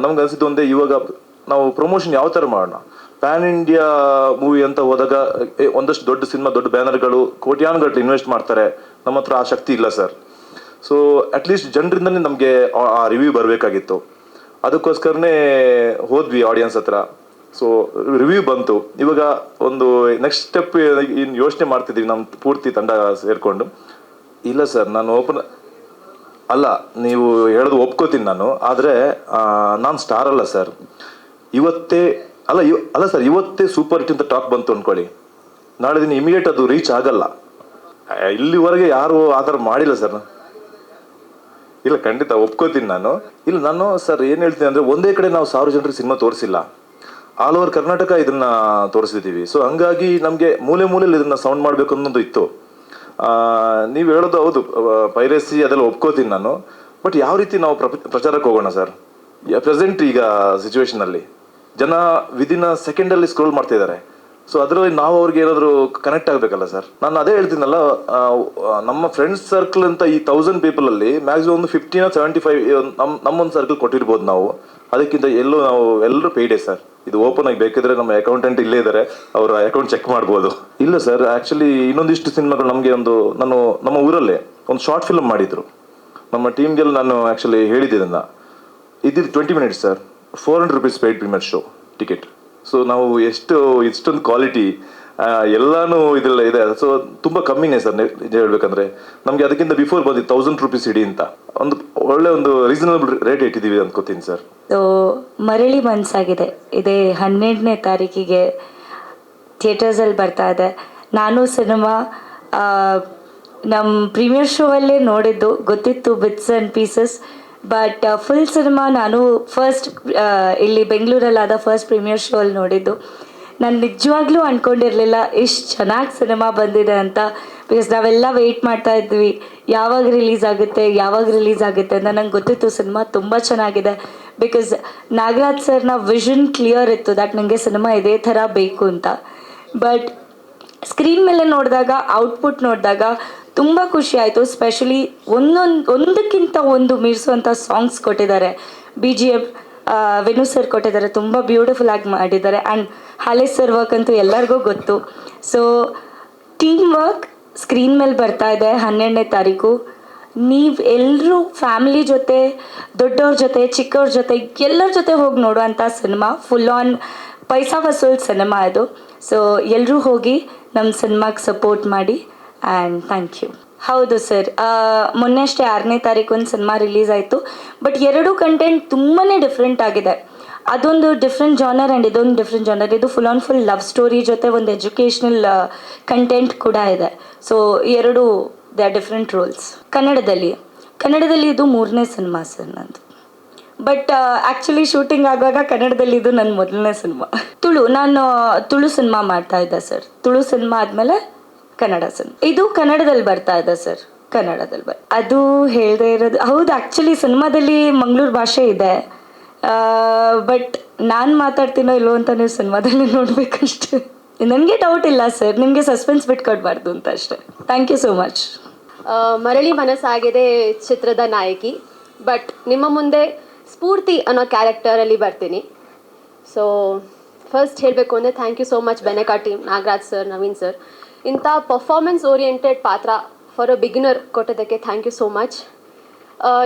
ನಮ್ಗೆ ಅನಿಸಿದ್ದು ಒಂದೇ, ಇವಾಗ ನಾವು ಪ್ರಮೋಷನ್ ಯಾವ ಥರ ಮಾಡೋಣ, ಪ್ಯಾನ್ ಇಂಡಿಯಾ ಮೂವಿ ಅಂತ ಹೋದಾಗ ಒಂದಷ್ಟು ದೊಡ್ಡ ಸಿನಿಮಾ, ದೊಡ್ಡ ಬ್ಯಾನರ್ಗಳು ಕೋಟ್ಯಾನುಗಟ್ಟಲೆ ಇನ್ವೆಸ್ಟ್ ಮಾಡ್ತಾರೆ. ನಮ್ಮ ಹತ್ರ ಆ ಶಕ್ತಿ ಇಲ್ಲ ಸರ್. ಸೊ ಅಟ್ಲೀಸ್ಟ್ ಜನರಿಂದನೇ ನಮಗೆ ಆ ರಿವ್ಯೂ ಬರಬೇಕಾಗಿತ್ತು. ಅದಕ್ಕೋಸ್ಕರನೇ ಹೋದ್ವಿ ಆಡಿಯನ್ಸ್ ಹತ್ರ. ಸೊ ರಿವ್ಯೂ ಬಂತು. ಇವಾಗ ಒಂದು ನೆಕ್ಸ್ಟ್ ಸ್ಟೆಪ್ ಇನ್ನು ಯೋಚನೆ ಮಾಡ್ತಿದ್ದೀವಿ ನಮ್ಮ ಪೂರ್ತಿ ತಂಡ ಸೇರಿಕೊಂಡು. ಇಲ್ಲ ಸರ್, ನಾನು ಅಲ್ಲ, ನೀವು ಹೇಳೋದು ಒಪ್ಕೋತೀನಿ ನಾನು. ಆದರೆ ನಾನು ಸ್ಟಾರ್ ಅಲ್ಲ ಸರ್. ಅಲ್ಲ ಸರ್, ಇವತ್ತೇ ಸೂಪರ್ ಹಿಟ್ ಅಂತ ಟಾಕ್ ಬಂತು ಅಂದ್ಕೊಳ್ಳಿ, ನಾಳೆ ದಿನ ಇಮಿಡಿಯೇಟ್ ಅದು ರೀಚ್ ಆಗಲ್ಲ. ಇಲ್ಲಿವರೆಗೆ ಯಾರು ಆ ಥರ ಮಾಡಿಲ್ಲ ಸರ್. ಇಲ್ಲ, ಖಂಡಿತ ಒಪ್ಕೋತೀನಿ ನಾನು. ಇಲ್ಲ, ನಾನು ಸರ್ ಏನು ಹೇಳ್ತೀನಿ ಅಂದರೆ, ಒಂದೇ ಕಡೆ ನಾವು 1000 ಜನರಿಗೆ ಸಿನಿಮಾ ತೋರಿಸಿಲ್ಲ, ಆಲ್ ಓವರ್ ಕರ್ನಾಟಕ ಇದನ್ನ ತೋರಿಸಿದ್ದೀವಿ. ಸೊ ಹಂಗಾಗಿ ನಮಗೆ ಮೂಲೆಯಲ್ಲಿ ಇದನ್ನ ಸೌಂಡ್ ಮಾಡಬೇಕು ಅನ್ನೋದು ಇತ್ತು. ನೀವು ಹೇಳೋದು ಹೌದು, ಪೈರಸಿ ಅದೆಲ್ಲ ಒಪ್ಕೋತೀನಿ ನಾನು. ಬಟ್ ಯಾವ ರೀತಿ ನಾವು ಪ್ರಚಾರಕ್ಕೆ ಹೋಗೋಣ ಸರ್? ಪ್ರೆಸೆಂಟ್ ಈಗ ಸಿಚುವೇಶನಲ್ಲಿ ಜನ ವಿದಿನ್ ಅ ಸೆಕೆಂಡಲ್ಲಿ ಸ್ಕ್ರೋಲ್ ಮಾಡ್ತಾ ಇದ್ದಾರೆ. ಸೊ ಅದರಲ್ಲಿ ನಾವು ಅವ್ರಿಗೆ ಏನಾದರೂ ಕನೆಕ್ಟ್ ಆಗಬೇಕಲ್ಲ ಸರ್. ನಾನು ಅದೇ ಹೇಳ್ತೀನಲ್ಲ, ನಮ್ಮ ಫ್ರೆಂಡ್ಸ್ ಸರ್ಕಲ್ ಅಂತ ಈ 1000 ಪೀಪಲಲ್ಲಿ ಮ್ಯಾಕ್ಸಿಮಮ್ ಒಂದು 15 or 75 ನಮ್ಮೊಂದು ಸರ್ಕಲ್ ಕೊಟ್ಟಿರ್ಬೋದು ನಾವು. ಅದಕ್ಕಿಂತ ಎಲ್ಲರೂ ಪೇಯ್ಡೇ ಸರ್. ಇದು ಓಪನ್ ಆಗಿ ಬೇಕಿದ್ರೆ ನಮ್ಮ ಅಕೌಂಟೆಂಟ್ ಇಲ್ಲೇ ಇದ್ದಾರೆ, ಅವರ ಅಕೌಂಟ್ ಚೆಕ್ ಮಾಡ್ಬೋದು. ಇಲ್ಲ ಸರ್, ಆ್ಯಕ್ಚುಲಿ ಇನ್ನೊಂದಿಷ್ಟು ಸಿನಿಮಾಗಳು ನಮಗೆ ನಮ್ಮ ಊರಲ್ಲೇ ಒಂದು ಶಾರ್ಟ್ ಫಿಲ್ಮ್ ಮಾಡಿದ್ರು. ನಮ್ಮ ಟೀಮ್ಗೆಲ್ಲ ನಾನು ಆ್ಯಕ್ಚುಲಿ ಹೇಳಿದ್ದಿದ್ದನ್ನು, ಇದ್ದಿದ್ದು 20 minutes sir, 400 rupees paid premiere show ticket. So ನಾವು ಇಷ್ಟೊಂದು ಕ್ವಾಲಿಟಿ ಎಲ್ಲಾನು ಇದೆಲ್ಲ ಇದೆ. ಸೊ ತುಂಬ ಕಮ್ಮಿನೇ ಸರ್ ನಿಜ ಹೇಳ್ಬೇಕಂದ್ರೆ. ನಮಗೆ ಅದಕ್ಕಿಂತ ಬಿಫೋರ್ ಬಂದಿದ್ದು 1000 rupees ಇಡಿ ಅಂತ ಒಂದು ರೀಸನಬಲ್ ರೇಟ್ ಇಟ್ಟಿದ್ದೀವಿ ಅನ್ಕೋತೀನಿ ಸರ್. ಸೊ ಮರಳಿ ಮನಸ್ಸಾಗಿದೆ ಇದೇ 12ನೇ ತಾರೀಕಿಗೆ ಥಿಯೇಟರ್ಸಲ್ಲಿ ಬರ್ತಾ ಇದೆ. ನಾನು ಸಿನಿಮಾ ನಮ್ಮ ಪ್ರೀಮಿಯರ್ ಶೋ ಅಲ್ಲೇ ನೋಡಿದ್ದು, ಗೊತ್ತಿತ್ತು bits and pieces. But full cinema ನಾನು ಫಸ್ಟ್ ಇಲ್ಲಿ ಬೆಂಗಳೂರಲ್ಲಾದ ಫಸ್ಟ್ ಪ್ರೀಮಿಯರ್ ಶೋ ಅಲ್ಲಿ ನೋಡಿದ್ದು. ನಾನು ನಿಜವಾಗ್ಲೂ ಅಂದ್ಕೊಂಡಿರಲಿಲ್ಲ ಇಷ್ಟು ಚೆನ್ನಾಗಿ ಸಿನಿಮಾ ಬಂದಿದೆ ಅಂತ. ಬಿಕಾಸ್ ನಾವೆಲ್ಲ ವೆಯ್ಟ್ ಮಾಡ್ತಾ ಇದ್ವಿ ಯಾವಾಗ ರಿಲೀಸ್ ಆಗುತ್ತೆ ಅಂತ. ನಂಗೆ ಗೊತ್ತಿತ್ತು ಸಿನಿಮಾ ತುಂಬ ಚೆನ್ನಾಗಿದೆ. ಬಿಕಾಸ್ ನಾಗರಾಜ್ ಸರ್ನ ವಿಷನ್ ಕ್ಲಿಯರ್ ಇತ್ತು ದಟ್ ನನಗೆ ಸಿನಿಮಾ ಇದೇ ಥರ ಬೇಕು ಅಂತ. ಬಟ್ ಸ್ಕ್ರೀನ್ ಮೇಲೆ ನೋಡಿದಾಗ, ಔಟ್ಪುಟ್ ನೋಡಿದಾಗ ತುಂಬ ಖುಷಿ ಆಯಿತು. ಸ್ಪೆಷಲಿ ಒಂದಕ್ಕಿಂತ ಒಂದು ಮೀರಿಸುವಂಥ ಸಾಂಗ್ಸ್ ಕೊಟ್ಟಿದ್ದಾರೆ. BGM ವೆನು ಸರ್ ಕೊಟ್ಟಿದ್ದಾರೆ, ತುಂಬ ಬ್ಯೂಟಿಫುಲ್ ಆಗಿ ಮಾಡಿದ್ದಾರೆ. ಆ್ಯಂಡ್ ಹಾಲೇಶ್ ಸರ್ ವರ್ಕ್ ಅಂತೂ ಎಲ್ಲರಿಗೂ ಗೊತ್ತು. ಸೊ ಟೀಮ್ ವರ್ಕ್ ಸ್ಕ್ರೀನ್ ಮೇಲೆ ಬರ್ತಾ ಇದೆ 12ನೇ ತಾರೀಕು. ನೀವು ಎಲ್ಲರೂ ಫ್ಯಾಮಿಲಿ ಜೊತೆ, ದೊಡ್ಡವ್ರ ಜೊತೆ, ಚಿಕ್ಕವ್ರ ಜೊತೆ, ಎಲ್ಲರ ಜೊತೆ ಹೋಗಿ ನೋಡುವಂಥ cinema. Full on paisa vasool cinema ಇದು. ಸೊ ಎಲ್ಲರೂ ಹೋಗಿ ನಮ್ಮ ಸಿನಿಮಾಗೆ ಸಪೋರ್ಟ್ ಮಾಡಿ. And thank you. ಹೌದು ಸರ್, ಮೊನ್ನೆ ಅಷ್ಟೇ 6ನೇ ತಾರೀಕು ಒಂದು ಸಿನಿಮಾ ರಿಲೀಸ್ ಆಯಿತು. ಬಟ್ ಎರಡೂ ಕಂಟೆಂಟ್ ತುಂಬಾ ಡಿಫ್ರೆಂಟ್ ಆಗಿದೆ. ಅದೊಂದು ಡಿಫ್ರೆಂಟ್ ಜಾನರ್ ಆ್ಯಂಡ್ ಇದೊಂದು ಡಿಫ್ರೆಂಟ್ ಜಾನರ್. ಇದು full on full love story ಜೊತೆ ಒಂದು ಎಜುಕೇಷ್ನಲ್ ಕಂಟೆಂಟ್ ಕೂಡ ಇದೆ. ಸೊ ಎರಡು ದೇ ಆರ್ ಡಿಫ್ರೆಂಟ್ ರೋಲ್ಸ್. ಕನ್ನಡದಲ್ಲಿ ಇದು 3ನೇ ಸಿನಿಮಾ ಸರ್ ನಂದು. ಬಟ್ ಆ್ಯಕ್ಚುಲಿ ಶೂಟಿಂಗ್ ಆಗುವಾಗ ಕನ್ನಡದಲ್ಲಿ ಇದು ನನ್ನ ಮೊದಲನೇ ಸಿನಿಮಾ. ನಾನು ತುಳು ಸಿನಿಮಾ ಮಾಡ್ತಾ ಇದ್ದೆ ಸರ್. ತುಳು ಸಿನಿಮಾ ಆದಮೇಲೆ ಕನ್ನಡ ಸಿನಿಮಾ. ಇದು ಕನ್ನಡದಲ್ಲಿ ಬರ್ತಾ ಇದೆ ಸರ್. ಅದು ಹೇಳದೇ ಇರೋದು ಹೌದು. ಆ್ಯಕ್ಚುಲಿ ಸಿನಿಮಾದಲ್ಲಿ ಮಂಗಳೂರು ಭಾಷೆ ಇದೆ. ಬಟ್ ನಾನು ಮಾತಾಡ್ತೀನೋ ಇಲ್ಲೋ ಅಂತ ನೀವು ಸಿನಿಮಾದಲ್ಲಿ ನೋಡಬೇಕಷ್ಟೆ. ನನಗೆ ಡೌಟ್ ಇಲ್ಲ ಸರ್, ನಿಮಗೆ ಸಸ್ಪೆನ್ಸ್ ಬಿಟ್ಕೊಡ್ಬಾರ್ದು ಅಂತ ಅಷ್ಟೇ. Thank you so much. Marali Manasagide ಚಿತ್ರದ ನಾಯಕಿ. ಬಟ್ ನಿಮ್ಮ ಮುಂದೆ ಸ್ಫೂರ್ತಿ ಅನ್ನೋ ಕ್ಯಾರೆಕ್ಟರಲ್ಲಿ ಬರ್ತೀನಿ. ಸೊ ಫಸ್ಟ್ ಹೇಳಬೇಕು ಅಂದರೆ thank you so much Benaka team, Nagaraj sir, Naveen sir. ಇಂಥ ಪರ್ಫಾರ್ಮೆನ್ಸ್ ಓರಿಯೆಂಟೆಡ್ ಪಾತ್ರ ಫಾರ್ ಅ ಬಿಗಿನರ್ ಕೊಟ್ಟೋದಕ್ಕೆ ಥ್ಯಾಂಕ್ ಯು ಸೋ ಮಚ್.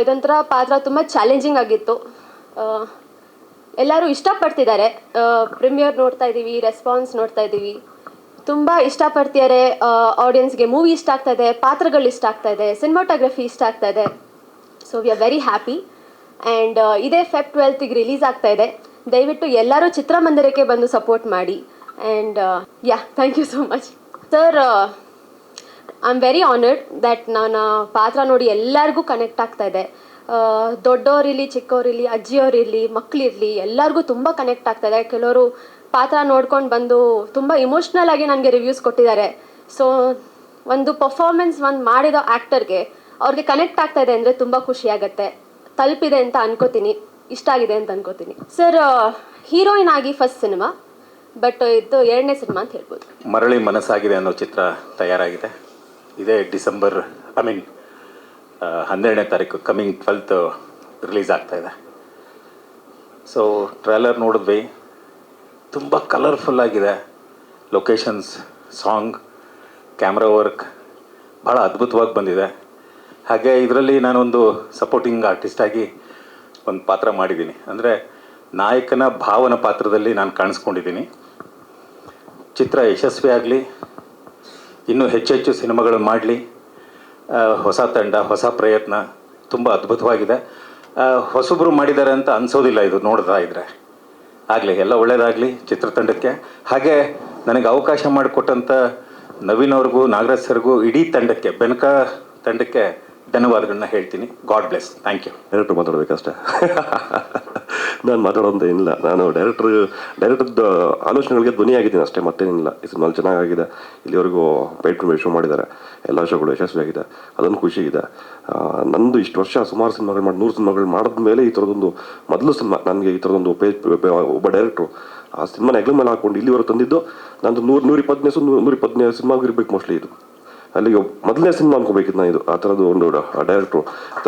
ಇದೊಂಥರ ಪಾತ್ರ ತುಂಬ ಚಾಲೆಂಜಿಂಗ್ ಆಗಿತ್ತು. ಎಲ್ಲರೂ ಇಷ್ಟಪಡ್ತಿದ್ದಾರೆ. ಪ್ರೀಮಿಯರ್ ನೋಡ್ತಾ ಇದ್ದೀವಿ, ರೆಸ್ಪಾನ್ಸ್ ನೋಡ್ತಾ ಇದ್ದೀವಿ, ತುಂಬ ಇಷ್ಟಪಡ್ತಿದ್ದಾರೆ. ಆಡಿಯನ್ಸ್ಗೆ ಮೂವಿ ಇಷ್ಟ ಆಗ್ತಾ ಇದೆ, ಪಾತ್ರಗಳು ಇಷ್ಟ ಆಗ್ತಾ ಇದೆ, ಸಿನಿಮಾಟೋಗ್ರಫಿ ಇಷ್ಟ ಆಗ್ತಾ ಇದೆ. So we are very happy. And ಇದೇ Feb 12ಗೆ ರಿಲೀಸ್ ಆಗ್ತಾ ಇದೆ. ದಯವಿಟ್ಟು ಎಲ್ಲರೂ ಚಿತ್ರಮಂದಿರಕ್ಕೆ ಬಂದು ಸಪೋರ್ಟ್ ಮಾಡಿ. And thank you so much sir. I am very honoured that ನಾನು ಪಾತ್ರ ನೋಡಿ ಎಲ್ಲರಿಗೂ ಕನೆಕ್ಟ್ ಆಗ್ತಾ ಇದೆ. ದೊಡ್ಡವರಿರಲಿ, ಚಿಕ್ಕವರಿರಲಿ, ಅಜ್ಜಿಯವರಿರಲಿ, ಮಕ್ಕಳಿರಲಿ, ಎಲ್ಲರಿಗೂ ತುಂಬ ಕನೆಕ್ಟ್ ಆಗ್ತಾ ಇದೆ. ಕೆಲವರು ಪಾತ್ರ ನೋಡ್ಕೊಂಡು ಬಂದು ತುಂಬ ಇಮೋಷ್ನಲ್ ಆಗಿ ನನಗೆ ರಿವ್ಯೂಸ್ ಕೊಟ್ಟಿದ್ದಾರೆ. ಸೊ ಒಂದು ಪರ್ಫಾರ್ಮೆನ್ಸ್ ಮಾಡಿದ ಆ್ಯಕ್ಟರ್ಗೆ ಅವ್ರಿಗೆ ಕನೆಕ್ಟ್ ಆಗ್ತಾ ಇದೆ ಅಂದರೆ ತುಂಬ ಖುಷಿಯಾಗತ್ತೆ. ತಲುಪಿದೆ ಅಂತ ಅನ್ಕೋತೀನಿ, ಇಷ್ಟ ಆಗಿದೆ ಅಂತ ಅನ್ಕೋತೀನಿ ಸರ್. ಹೀರೋಯಿನ್ ಆಗಿ ಫಸ್ಟ್ ಸಿನಿಮಾ, ಬಟ್ ಇದು 2ನೇ ಸಿನಿಮಾ ಅಂತ ಹೇಳ್ಬೋದು. ಮರಳಿ ಮನಸ್ಸಾಗಿದೆ ಅನ್ನೋ ಚಿತ್ರ ತಯಾರಾಗಿದೆ. ಇದೇ ಡಿಸೆಂಬರ್ 12ನೇ ತಾರೀಕು ಕಮಿಂಗ್ 12th ರಿಲೀಸ್ ಆಗ್ತಾಯಿದೆ. ಸೊ ಟ್ರೈಲರ್ ನೋಡಿದ್ವಿ, ತುಂಬ ಕಲರ್ಫುಲ್ ಆಗಿದೆ. ಲೊಕೇಶನ್ಸ್, ಸಾಂಗ್, ಕ್ಯಾಮ್ರಾ ವರ್ಕ್ ಭಾಳ ಅದ್ಭುತವಾಗಿ ಬಂದಿದೆ. ಹಾಗೆ ಇದರಲ್ಲಿ ನಾನೊಂದು ಸಪೋರ್ಟಿಂಗ್ ಆರ್ಟಿಸ್ಟಾಗಿ ಒಂದು ಪಾತ್ರ ಮಾಡಿದ್ದೀನಿ. ಅಂದರೆ ನಾಯಕನ ಭಾವನ ಪಾತ್ರದಲ್ಲಿ ನಾನು ಕಾಣಿಸ್ಕೊಂಡಿದ್ದೀನಿ. ಚಿತ್ರ ಯಶಸ್ವಿ ಆಗಲಿ, ಇನ್ನೂ ಹೆಚ್ಚು ಸಿನಿಮಾಗಳು ಮಾಡಲಿ. ಹೊಸ ತಂಡ, ಹೊಸ ಪ್ರಯತ್ನ, ತುಂಬ ಅದ್ಭುತವಾಗಿದೆ. ಹೊಸಬ್ರು ಮಾಡಿದ್ದಾರೆ ಅಂತ ಅನಿಸೋದಿಲ್ಲ ಇದು ನೋಡ್ತಾ ಇದ್ದರೆ. ಆಗಲಿ, ಎಲ್ಲ ಒಳ್ಳೆಯದಾಗಲಿ ಚಿತ್ರತಂಡಕ್ಕೆ. ಹಾಗೆ ನನಗೆ ಅವಕಾಶ ಮಾಡಿಕೊಟ್ಟಂಥ ನವೀನ್ ಅವ್ರಿಗೂ, ನಾಗರಾಜ್ ಸರ್ಗೂ, ಇಡೀ ತಂಡಕ್ಕೆ, ಬೆನಕಾ ತಂಡಕ್ಕೆ ಧನ್ಯವಾದಗಳನ್ನ ಹೇಳ್ತೀನಿ. God bless. Thank you. Director ಮಾತಾಡಬೇಕಷ್ಟೇ. ನಾನು ಮಾತಾಡೋಂತ ಏನಿಲ್ಲ. ನಾನು ಡೈರೆಕ್ಟರ್ದ ಆಲೋಚನೆಗಳಿಗೆ ಧ್ವನಿಯಾಗಿದ್ದೀನಿ ಅಷ್ಟೇ, ಮತ್ತೇನಿಲ್ಲ. ಈ ಸಿನಿಮಾ ಚೆನ್ನಾಗಿದೆ. ಇಲ್ಲಿವರೆಗೂ ಪೇಯ್ಡ್ ಪ್ರೀಮಿಯರ್ ಶೋ ಮಾಡಿದ್ದಾರೆ. ಎಲ್ಲ ಶೋಗಳು ಯಶಸ್ವಿಯಾಗಿದೆ, ಅದೊಂದು ಖುಷಿ ಇದೆ. ನಂದು ಇಷ್ಟು ವರ್ಷ ಸುಮಾರು ಸಿನಿಮಾಗಳು ಮಾಡಿ 100 ಸಿನಿಮಾಗಳು ಮಾಡಿದ್ಮೇಲೆ ಈ ಥರದೊಂದು ಮೊದಲು ಸಿನಿಮಾ ನನಗೆ ಈ ಥರದೊಂದು ಒಬ್ಬ ಡೈರೆಕ್ಟ್ರು ಆ ಸಿನಿಮಾನ ಹೆಗ್ಲ ಮೇಲೆ ಹಾಕ್ಕೊಂಡು ಇಲ್ಲಿವರೆಗೂ ತಂದಿದ್ದು. ನಂದು 120 ಸಿನಿಮಾಗೂ ಇರಬೇಕು ಮೋಸ್ಟ್ಲಿ. ಇದು ಅಲ್ಲಿಗೆ ಮೊದಲನೇ ಸಿನಿಮಾ ಅನ್ಕೋಬೇಕಿತ್ತು ನಾನು. ಇದು ಆ ಥರದ್ದು ಒಂದು ಡೈರೆಕ್ಟ್ರು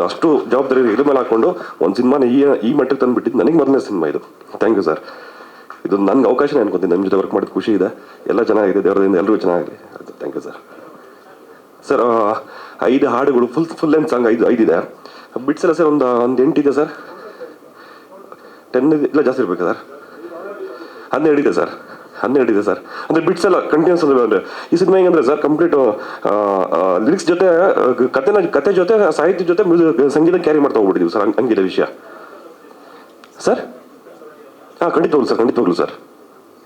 ಅಷ್ಟು ಜವಾಬ್ದಾರಿ ಇದ್ರ ಮೇಲೆ ಹಾಕ್ಕೊಂಡು ಒಂದು ಸಿನಿಮಾನ ಈ ಮಟ್ಟಿಗೆ ತಂದುಬಿಟ್ಟಿದ್ದು ನನಗೆ ಮೊದಲನೇ ಸಿನಿಮಾ ಇದು. Thank you sir. ಇದು ನನಗೆ ಅವಕಾಶನೇ ಅನ್ಕೊತೀನಿ. ನಿಮ್ಮ ಜೊತೆ ವರ್ಕ್ ಮಾಡಿದ ಖುಷಿ ಇದೆ. ಎಲ್ಲ ಚೆನ್ನಾಗಿದೆ, ದೇವರದಿಂದ ಎಲ್ಲರಿಗೂ ಚೆನ್ನಾಗಲಿ. Thank you sir. ಸರ್ 5 ಹಾಡುಗಳು ಫುಲ್ ಲೆಂತ್ ಸಾಂಗ್ 5 ಇದೆ. ಬಿಟ್ಸ್ ಎಲ್ಲ ಸರ್ ಒಂದು 8 ಇದೆ ಸರ್. 10 ಇಲ್ಲ ಜಾಸ್ತಿ ಇರಬೇಕು ಸರ್. 12 ಇದೆ ಸರ್. 12 ಇದೆ ಸರ್. ಅಂದರೆ ಬಿಟ್ಸ್ ಎಲ್ಲ ಕಂಟಿನ್ಯೂಸ್ ಅಂದರೆ ಈ ಸಿನಿಮಾ ಹೆಂಗಂದ್ರೆ ಸರ್ ಕಂಪ್ಲೀಟ್ ಲಿರಿಕ್ಸ್ ಜೊತೆ ಕತೆ ಜೊತೆ ಸಾಹಿತ್ಯ ಜೊತೆ ಸಂಗೀತ ಕ್ಯಾರಿ ಮಾಡ್ತಾ ಹೋಗ್ಬಿಟ್ಟಿದ್ದೀವಿ ಸರ್. ಹಂಗಿದೆ ವಿಷಯ ಸರ್. ಖಂಡಿತವಾಗ್ಲು ಸರ್.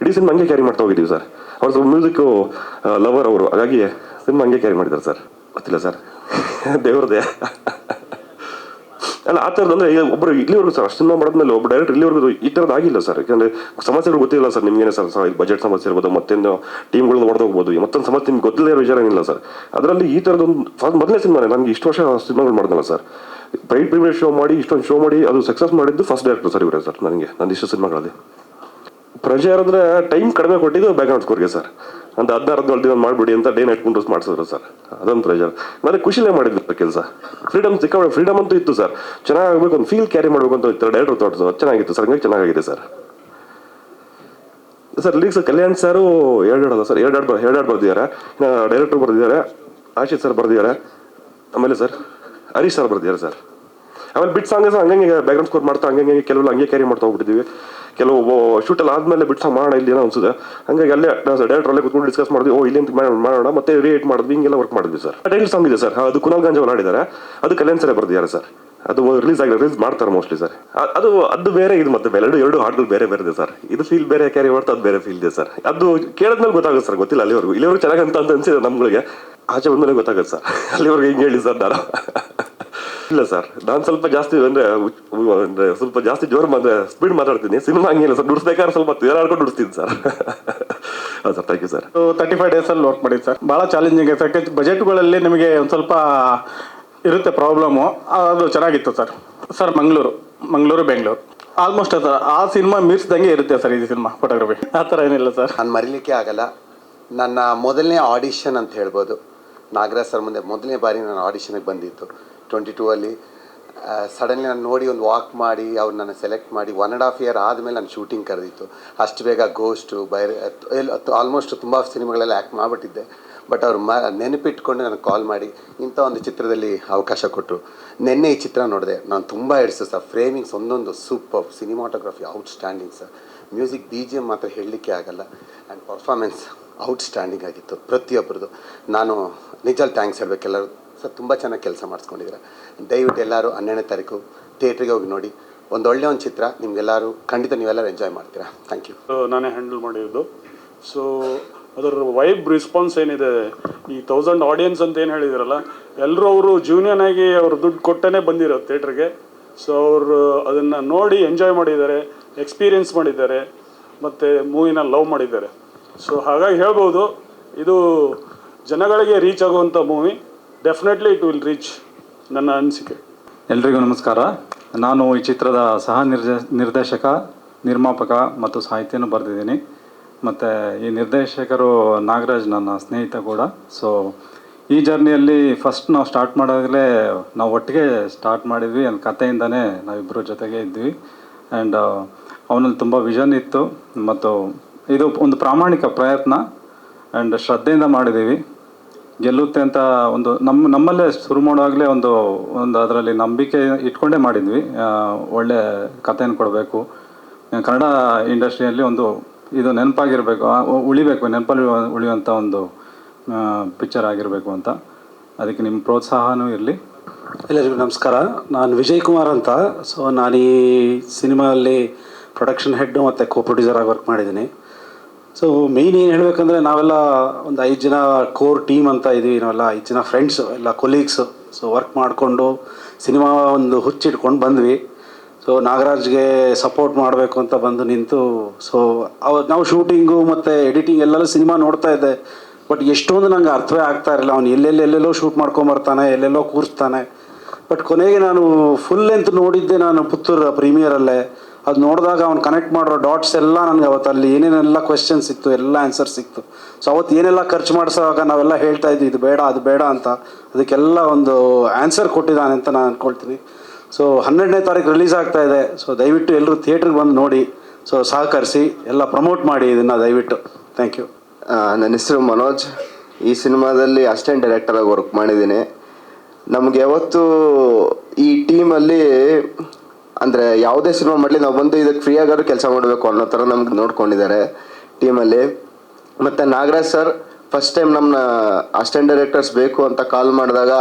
ಇಡೀ ಸಿನಿಮಾ ಹಂಗೆ ಕ್ಯಾರಿ ಮಾಡ್ತಾ ಹೋಗಿದ್ದೀವಿ ಸರ್. ಅವ್ರು ಸ್ವಲ್ಪ ಮ್ಯೂಸಿಕ್ ಲವರ್ ಅವರು, ಹಾಗಾಗಿ ಸಿನಿಮಾ ಹಂಗೆ ಕ್ಯಾರಿ ಮಾಡಿದ್ದಾರೆ ಸರ್. ಗೊತ್ತಿಲ್ಲ ಸರ್, ದೇವ್ರದೇ ಅಲ್ಲ ಆ ಥರದ್ದು. ಅಂದರೆ ಒಬ್ಬರು ಇಲ್ಲಿವರೆಗೂ ಸರ್ ಅಷ್ಟು ಸಿನಿಮಾ ಮಾಡಿದ್ಮೇಲೆ ಒಬ್ಬ ಡೈರೆಕ್ಟರ್ ಇಲ್ಲಿವರೆಗೂ ಈ ಥರದ್ದು ಆಗಿಲ್ಲ ಸರ್. ಯಾಕಂದರೆ ಸಮಸ್ಯೆಗಳು ಗೊತ್ತಿಲ್ಲ ಸರ್ ನಿಮ್ಗೇನೆ ಸರ್. ಬಜೆಟ್ ಸಮಸ್ಯೆ ಇರ್ಬೋದು, ಮತ್ತೊಂದು ಟೀಮ್ಗಳನ್ನ ಹೊಡೆದೋಗ್ಬೋದು, ಮತ್ತೊಂದು ಸಮಸ್ಯೆ ನಿಮ್ಗೆ ಗೊತ್ತಿಲ್ಲದೇ ಇರೋ ವಿಚಾರ ಏನಿಲ್ಲ ಸರ್. ಅದರಲ್ಲಿ ಈ ಥರದೊಂದು ಮೊದಲನೇ ಸಿನಿಮಾನೇ. ನನಗೆ ಇಷ್ಟು ವರ್ಷ ಸಿನಿಮಾಗಳು ಮಾಡಿದ್ನಲ್ಲ ಸರ್. ಪ್ರೈಡ್ ಪ್ರೀಮಿಯರ್ ಶೋ ಮಾಡಿ ಇಷ್ಟೊಂದು ಶೋ ಮಾಡಿ ಅದು ಸಕ್ಸಸ್ ಮಾಡಿದ್ದು ಫಸ್ಟ್ ಡೈರೆಕ್ಟರ್ ಸರ್ ಇವರೇ ಸರ್. ನನಗೆ ನಂದು ಇಷ್ಟು ಸಿನಿಮಾಗಳಲ್ಲಿ ಪ್ರೆಷರ್ ಅಂದರೆ ಟೈಮ್ ಕಡಿಮೆ ಕೊಟ್ಟಿದ್ದು ಬ್ಯಾಕ್ಗ್ರೌಂಡ್ ಸ್ಕೋರ್ಗೆ ಸರ್. ಅಂತ 16 ದಿನ ಮಾಡಿಬಿಡಿ ಅಂತ ಡೇ ನೈಟ್ ಕುಂಡ್ರಸ್ ಮಾಡಿಸಿದ್ರು ಸರ್. ಅದೊಂದು ಪ್ರೆಷರ್. ಮತ್ತೆ ಖುಷಿಲೇ ಮಾಡಿದ್ರು ಕೆಲಸ. ಫ್ರೀಡಮ್ ಅಂತೂ ಇತ್ತು ಸರ್. ಚೆನ್ನಾಗಬೇಕು, ಒಂದು ಫೀಲ್ ಕ್ಯಾರಿ ಮಾಡಬೇಕು ಅಂತ ಇತ್ತು ಡೈರೆಕ್ಟರ್ ತೋಟದ್ದು. ಚೆನ್ನಾಗಿತ್ತು ಸರ್. ಹಂಗಾಗಿ ಚೆನ್ನಾಗಿದೆ ಸರ್. ಲಿರಿಕ್ಸ್ ಕಲ್ಯಾಣ್ ಸರ್ 2 ಅಲ್ಲ ಸರ್, 2 ಬರ್ದಿದ್ದಾರೆ. ಇನ್ನು ಡೈರೆಕ್ಟರ್ ಬರ್ದಿದ್ದಾರೆ, ಆಶಿತ್ ಸರ್ ಬರ್ದಿದ್ದಾರೆ, ಆಮೇಲೆ ಸರ್ ಹರೀಶ್ ಸರ್ ಬರ್ದಿದ್ದಾರೆ ಸರ್. ಆಮೇಲೆ ಬಿಟ್ ಸಾಂಗ್ ಹಂಗೆ ಬ್ಯಾಕ್ಗ್ರೌಂಡ್ ಸ್ಕೋರ್ ಮಾಡ್ತಾ ಹಂಗೆ ಕೆಲವೆಲ್ಲ ಹಂಗೆ ಕ್ಯಾರಿ ಮಾಡ್ತಾ ಹೋಗ್ಬಿಟ್ಟಿದ್ದೀವಿ. ಕೆಲವು ಶೂಟಲ್ಲಿ ಆದಮೇಲೆ ಬಿಟ್ ಸಾಂಗ್ ಮಾಡೋಣ ಇಲ್ಲಿ ಏನೋ ಅನ್ಸುತ್ತೆ. ಹಂಗಾಗಿ ಅಲ್ಲೇ ಡೈರೆಕ್ಟರ್ ಅಲ್ಲೇ ಕೂತ್ಕೊಂಡು ಡಿಸ್ಕಸ್ ಮಾಡಿದ್ವಿ. ಇಲ್ಲಿ ಅಂತ ಮಾಡೋಣ, ಮತ್ತೆ ರಿಯೇಟ್ ಮಾಡಿದ್ವಿ, ಹಿಂಗೆಲ್ಲ ವರ್ಕ್ ಮಾಡಿದ್ವಿ ಸರ್. ಟೈಟಲ್ ಸಾಂಗ್ ಇದೆ ಸರ್, ಅದು ಕುನಾಲ್ ಗಾಂಜಾವಲ್ ಆಡಿದ್ದಾರೆ. ಅದು ಕಲ್ಯಾಣ್ ಸರ್ ಬರ್ದಿದ್ದಾರೆ ಸರ್. ಅದು ರಿಲೀಸ್ ಮಾಡ್ತಾರೆ ಮೋಸ್ಟ್ಲಿ ಸರ್. ಅದು ಬೇರೆ, ಇದು ಮತ್ತೆ ಎರಡು ಹಾಡುಗಳು ಬೇರೆ ಇದೆ ಸರ್. ಇದು ಫೀಲ್ ಬೇರೆ ಕ್ಯಾರಿ ಮಾಡ್ತಾ, ಅದು ಬೇರೆ ಫೀಲ್ ಇದೆ ಸರ್. ಅದು ಕೇಳಿದ್ಮೇಲೆ ಗೊತ್ತಾಗುತ್ತೆ ಸರ್. ಗೊತ್ತಿಲ್ಲ ಇಲ್ಲಿವರೆಗೂ ಚೆನ್ನಾಗಿ ಅಂತ ಅನ್ಸಿದೆ ನಮ್ಗಳಿಗೆ. ಆಚೆ ಬಂದ್ಮೇಲೆ ಗೊತ್ತಾಗುತ್ತೆ ಸರ್. ಅಲ್ಲಿವರೆಗೂ ಹಿಂಗೆ ಹೇಳಿ ಸರ್ ನಾನು. ಇಲ್ಲ ಸರ್, ನಾನು ಸ್ವಲ್ಪ ಜಾಸ್ತಿ ಸ್ವಲ್ಪ ಜಾಸ್ತಿ ಜೋರು ಸ್ಪೀಡ್ ಮಾತಾಡ್ತೀನಿ. ಸಿನಿಮಾ ಹಂಗಿಲ್ಲ ಸರ್. ನುಡಿಸ್ಬೇಕಾದ್ರೆ ಸ್ವಲ್ಪ ತೇರಾಡ್ಕೊಂಡು ನುಡಿಸ್ತೀನಿ ಸರ್. ಹಾಂ ಸರ್, ಥ್ಯಾಂಕ್ ಯು ಸರ್. 35 ಡೇಸಲ್ಲಿ ವರ್ಕ್ ಮಾಡಿದ್ದು ಸರ್. ಭಾಳ ಚಾಲೆಂಜಿಂಗ್ ಇದೆ. ಬಜೆಟ್ಗಳಲ್ಲಿ ನಿಮಗೆ ಒಂದು ಸ್ವಲ್ಪ ಇರುತ್ತೆ ಪ್ರಾಬ್ಲಮ್ಮು. ಅದು ಚೆನ್ನಾಗಿತ್ತು ಸರ್. ಮಂಗಳೂರು ಬೆಂಗಳೂರು ಆಲ್ಮೋಸ್ಟ್ ಆ ಸಿನಿಮಾ ಮೀರ್ಸ್ದಂಗೆ ಇರುತ್ತೆ ಸರ್. ಇದು ಸಿನಿಮಾ ಫೋಟೋಗ್ರಫಿ ಆ ಥರ ಏನಿಲ್ಲ ಸರ್. ನಾನು ಮರೀಲಿಕ್ಕೆ ಆಗಲ್ಲ. ನನ್ನ ಮೊದಲನೇ ಆಡಿಷನ್ ಅಂತ ಹೇಳ್ಬೋದು. ನಾಗರಾಜ್ ಸರ್ ಮುಂದೆ ಮೊದಲನೇ ಬಾರಿ ನಾನು ಆಡಿಷನ್ಗೆ ಬಂದಿತ್ತು 22ಅಲ್ಲಿ. ಸಡನ್ಲಿ ನಾನು ನೋಡಿ ಒಂದು ವಾಕ್ ಮಾಡಿ ಅವ್ರು ನನ್ನ ಸೆಲೆಕ್ಟ್ ಮಾಡಿ 1.5 ಇಯರ್ ಆದಮೇಲೆ ನಾನು ಶೂಟಿಂಗ್ ಕರೆದಿತ್ತು. ಅಷ್ಟು ಬೇಗ ಗೋಸ್ಟು ಆಲ್ಮೋಸ್ಟ್ ತುಂಬ ಸಿನಿಮಾಗಳೆಲ್ಲ ಆ್ಯಕ್ಟ್ ಮಾಡಿಬಿಟ್ಟಿದ್ದೆ. ಬಟ್ ಅವ್ರು ನೆನಪಿಟ್ಕೊಂಡು ನನಗೆ ಕಾಲ್ ಮಾಡಿ ಇಂಥ ಒಂದು ಚಿತ್ರದಲ್ಲಿ ಅವಕಾಶ ಕೊಟ್ಟರು. ನಿನ್ನೆ ಈ ಚಿತ್ರ ನೋಡಿದೆ, ನಾನು ತುಂಬ ಹಿಡಿಸು ಸರ್. ಫ್ರೇಮಿಂಗ್ಸ್ ಒಂದೊಂದು super, cinematography outstanding sir. Music BGM ಮಾತ್ರ ಹೇಳಲಿಕ್ಕೆ ಆಗಲ್ಲ. ಆ್ಯಂಡ್ ಪರ್ಫಾರ್ಮೆನ್ಸ್ ಔಟ್ಸ್ಟ್ಯಾಂಡಿಂಗ್ ಆಗಿತ್ತು ಪ್ರತಿಯೊಬ್ಬರದು. ನಾನು ನಿಜಲ್ಲಿ ಥ್ಯಾಂಕ್ಸ್ ಹೇಳಬೇಕು ಎಲ್ಲರೂ ಸರ್. ತುಂಬ ಚೆನ್ನಾಗಿ ಕೆಲಸ ಮಾಡಿಸ್ಕೊಂಡಿದ್ದಾರೆ. ದಯವಿಟ್ಟು ಎಲ್ಲರೂ 12ನೇ ತಾರೀಕು ಥಿಯೇಟ್ರಿಗೆ ಹೋಗಿ ನೋಡಿ. ಒಳ್ಳೆಯ ಚಿತ್ರ ನಿಮಗೆಲ್ಲರೂ ಖಂಡಿತ ನೀವೆಲ್ಲರೂ ಎಂಜಾಯ್ ಮಾಡ್ತೀರಾ. Thank you. ನಾನೇ ಹ್ಯಾಂಡಲ್ ಮಾಡಿದ್ದು. ಸೊ ಅದರ ವೈಬ್ ರೆಸ್ಪಾನ್ಸ್ ಏನಿದೆ, ಈ 1000 ಆಡಿಯನ್ಸ್ ಅಂತ ಏನು ಹೇಳಿದಾರಲ್ಲ, ಎಲ್ಲರೂ ಅವರು ಜೂನಿಯನ್ ಆಗಿ ಅವರು ದುಡ್ಡು ಕೊಟ್ಟೇ ಬಂದಿರೋ ಥಿಯೇಟ್ರಿಗೆ. ಸೊ ಅವರು ಅದನ್ನು ನೋಡಿ ಎಂಜಾಯ್ ಮಾಡಿದ್ದಾರೆ, ಎಕ್ಸ್ಪೀರಿಯೆನ್ಸ್ ಮಾಡಿದ್ದಾರೆ, ಮತ್ತು ಮೂವಿನ ಲವ್ ಮಾಡಿದ್ದಾರೆ. ಸೊ ಹಾಗಾಗಿ ಹೇಳ್ಬೋದು ಇದು ಜನಗಳಿಗೆ ರೀಚ್ ಆಗುವಂಥ movie. Definitely it will reach, ನನ್ನ ಅನಿಸಿಕೆ. ಎಲ್ರಿಗೂ ನಮಸ್ಕಾರ. ನಾನು ಈ ಚಿತ್ರದ ಸಹ ನಿರ್ದೇಶಕ, ನಿರ್ಮಾಪಕ ಮತ್ತು ಸಾಹಿತ್ಯನೂ ಬರೆದಿದ್ದೀನಿ. ಮತ್ತು ಈ ನಿರ್ದೇಶಕರು ನಾಗರಾಜ್ ನನ್ನ ಸ್ನೇಹಿತ ಕೂಡ. ಸೊ ಈ ಜರ್ನಿಯಲ್ಲಿ ಫಸ್ಟ್ ನಾವು ಸ್ಟಾರ್ಟ್ ಮಾಡೋದಾಗಲೇ ನಾವು ಒಟ್ಟಿಗೆ ಸ್ಟಾರ್ಟ್ ಮಾಡಿದ್ವಿ. ಒಂದು ಕಥೆಯಿಂದನೇ ನಾವಿಬ್ಬರು ಜೊತೆಗೆ ಇದ್ವಿ. ಆ್ಯಂಡ್ ಅವನಲ್ಲಿ ತುಂಬ ವಿಷನ್ ಇತ್ತು ಮತ್ತು ಇದು ಒಂದು ಪ್ರಾಮಾಣಿಕ ಪ್ರಯತ್ನ ಆ್ಯಂಡ್ ಶ್ರದ್ಧೆಯಿಂದ ಮಾಡಿದ್ದೀವಿ. ಗೆಲ್ಲುತ್ತೆ ಅಂತ ನಮ್ಮಲ್ಲೇ ಶುರು ಮಾಡುವಾಗಲೇ ಒಂದು ಅದರಲ್ಲಿ ನಂಬಿಕೆ ಇಟ್ಕೊಂಡೇ ಮಾಡಿದ್ವಿ. ಒಳ್ಳೆ ಕಥೆಯನ್ನು ಕೊಡಬೇಕು, ಕನ್ನಡ ಇಂಡಸ್ಟ್ರಿಯಲ್ಲಿ ಇದು ನೆನಪಾಗಿರಬೇಕು, ನೆನಪಲ್ಲಿ ಉಳಿಯುವಂಥ ಒಂದು ಪಿಕ್ಚರ್ ಆಗಿರಬೇಕು ಅಂತ. ಅದಕ್ಕೆ ನಿಮ್ಮ ಪ್ರೋತ್ಸಾಹನೂ ಇರಲಿ. ಎಲ್ಲರಿಗೂ ನಮಸ್ಕಾರ. ನಾನು ವಿಜಯ್ ಕುಮಾರ್ ಅಂತ. ಸೊ ನಾನು ಈ ಸಿನಿಮಾದಲ್ಲಿ ಪ್ರೊಡಕ್ಷನ್ ಹೆಡ್ಡು ಮತ್ತು ಕೋ ಪ್ರೊಡ್ಯೂಸರ್ ಆಗಿ ವರ್ಕ್ ಮಾಡಿದ್ದೀನಿ. ಸೊ ಮೇಯ್ನ್ ಏನು ಹೇಳಬೇಕಂದ್ರೆ ನಾವೆಲ್ಲ ಒಂದು 5 ಜನ ಕೋರ್ ಟೀಮ್ ಅಂತ ಇದ್ದೀವಿ. ನಾವೆಲ್ಲ 5 ಜನ ಫ್ರೆಂಡ್ಸು, ಎಲ್ಲ ಕೊಲೀಗ್ಸು. ಸೊ ವರ್ಕ್ ಮಾಡಿಕೊಂಡು ಸಿನಿಮಾ ಒಂದು ಹುಚ್ಚಿಟ್ಕೊಂಡು ಬಂದ್ವಿ. ಸೊ ನಾಗರಾಜ್ಗೆ ಸಪೋರ್ಟ್ ಮಾಡಬೇಕು ಅಂತ ಬಂದು ನಿಂತು. ಸೊ ನಾವು ಶೂಟಿಂಗು ಮತ್ತು ಎಡಿಟಿಂಗ್ ಎಲ್ಲೆಲ್ಲೂ ಸಿನಿಮಾ ನೋಡ್ತಾ ಇದ್ದೆ. ಬಟ್ ಎಷ್ಟೊಂದು ನಂಗೆ ಅರ್ಥವೇ ಆಗ್ತಾ ಇರಲಿಲ್ಲ. ಅವ್ನು ಎಲ್ಲೆಲ್ಲೋ ಶೂಟ್ ಮಾಡ್ಕೊಂಬರ್ತಾನೆ, ಎಲ್ಲೆಲ್ಲೋ ಕೂರಿಸ್ತಾನೆ. ಬಟ್ ಕೊನೆಗೆ ನಾನು ಫುಲ್ ಲೆಂತ್ ನೋಡಿದ್ದೆ ನಾನು ಪುತ್ತೂರು ಪ್ರೀಮಿಯರಲ್ಲೇ. ಅದು ನೋಡಿದಾಗ ಅವ್ನು ಕನೆಕ್ಟ್ ಮಾಡಿರೋ ಡಾಟ್ಸ್ ಎಲ್ಲ ನನಗೆ ಅವತ್ತು ಅಲ್ಲಿ ಏನೇನೆಲ್ಲ ಕ್ವೆಶ್ಚನ್ಸ್ ಇತ್ತು, ಎಲ್ಲ ಆನ್ಸರ್ ಸಿಕ್ತು. ಸೊ ಅವತ್ತು ಏನೆಲ್ಲ ಖರ್ಚು ಮಾಡಿಸೋವಾಗ ನಾವೆಲ್ಲ ಹೇಳ್ತಾ ಇದ್ವಿ ಇದು ಬೇಡ ಅದು ಬೇಡ ಅಂತ, ಅದಕ್ಕೆಲ್ಲ ಒಂದು ಆನ್ಸರ್ ಕೊಟ್ಟಿದ್ದಾನೆ ಅಂತ ನಾನು ಅಂದ್ಕೊಳ್ತೀನಿ. ಸೊ 12ನೇ ತಾರೀಕು ರಿಲೀಸ್ ಆಗ್ತಾ ಇದೆ. ಸೊ ದಯವಿಟ್ಟು ಎಲ್ಲರೂ ಥಿಯೇಟ್ರಿಗೆ ಬಂದು ನೋಡಿ. ಸೊ ಸಹಕರಿಸಿ, ಎಲ್ಲ ಪ್ರಮೋಟ್ ಮಾಡಿ ಇದನ್ನು ದಯವಿಟ್ಟು. Thank you. ನನ್ನ ಹೆಸರು ಮನೋಜ್. ಈ ಸಿನಿಮಾದಲ್ಲಿ ಅಸಿಸ್ಟೆಂಟ್ ಡೈರೆಕ್ಟರಾಗಿ ವರ್ಕ್ ಮಾಡಿದ್ದೀನಿ. ನಮ್ಗೆ ಯಾವತ್ತು ಈ ಟೀಮಲ್ಲಿ ಅಂದರೆ ಯಾವುದೇ ಸಿನಿಮಾ ಮಾಡಲಿ ನಾವು ಬಂದು ಇದಕ್ಕೆ ಫ್ರೀ ಆಗಾದ್ರೂ ಕೆಲಸ ಮಾಡಬೇಕು ಅನ್ನೋ ಥರ ನಮ್ಗೆ ನೋಡ್ಕೊಂಡಿದ್ದಾರೆ ಟೀಮಲ್ಲಿ. ಮತ್ತು ನಾಗರಾಜ್ ಸರ್ ಫಸ್ಟ್ ಟೈಮ್ ನಮ್ಮನ್ನ ಅಸಿಸ್ಟೆಂಟ್ ಡೈರೆಕ್ಟರ್ಸ್ ಬೇಕು ಅಂತ ಕಾಲ್ ಮಾಡಿದಾಗ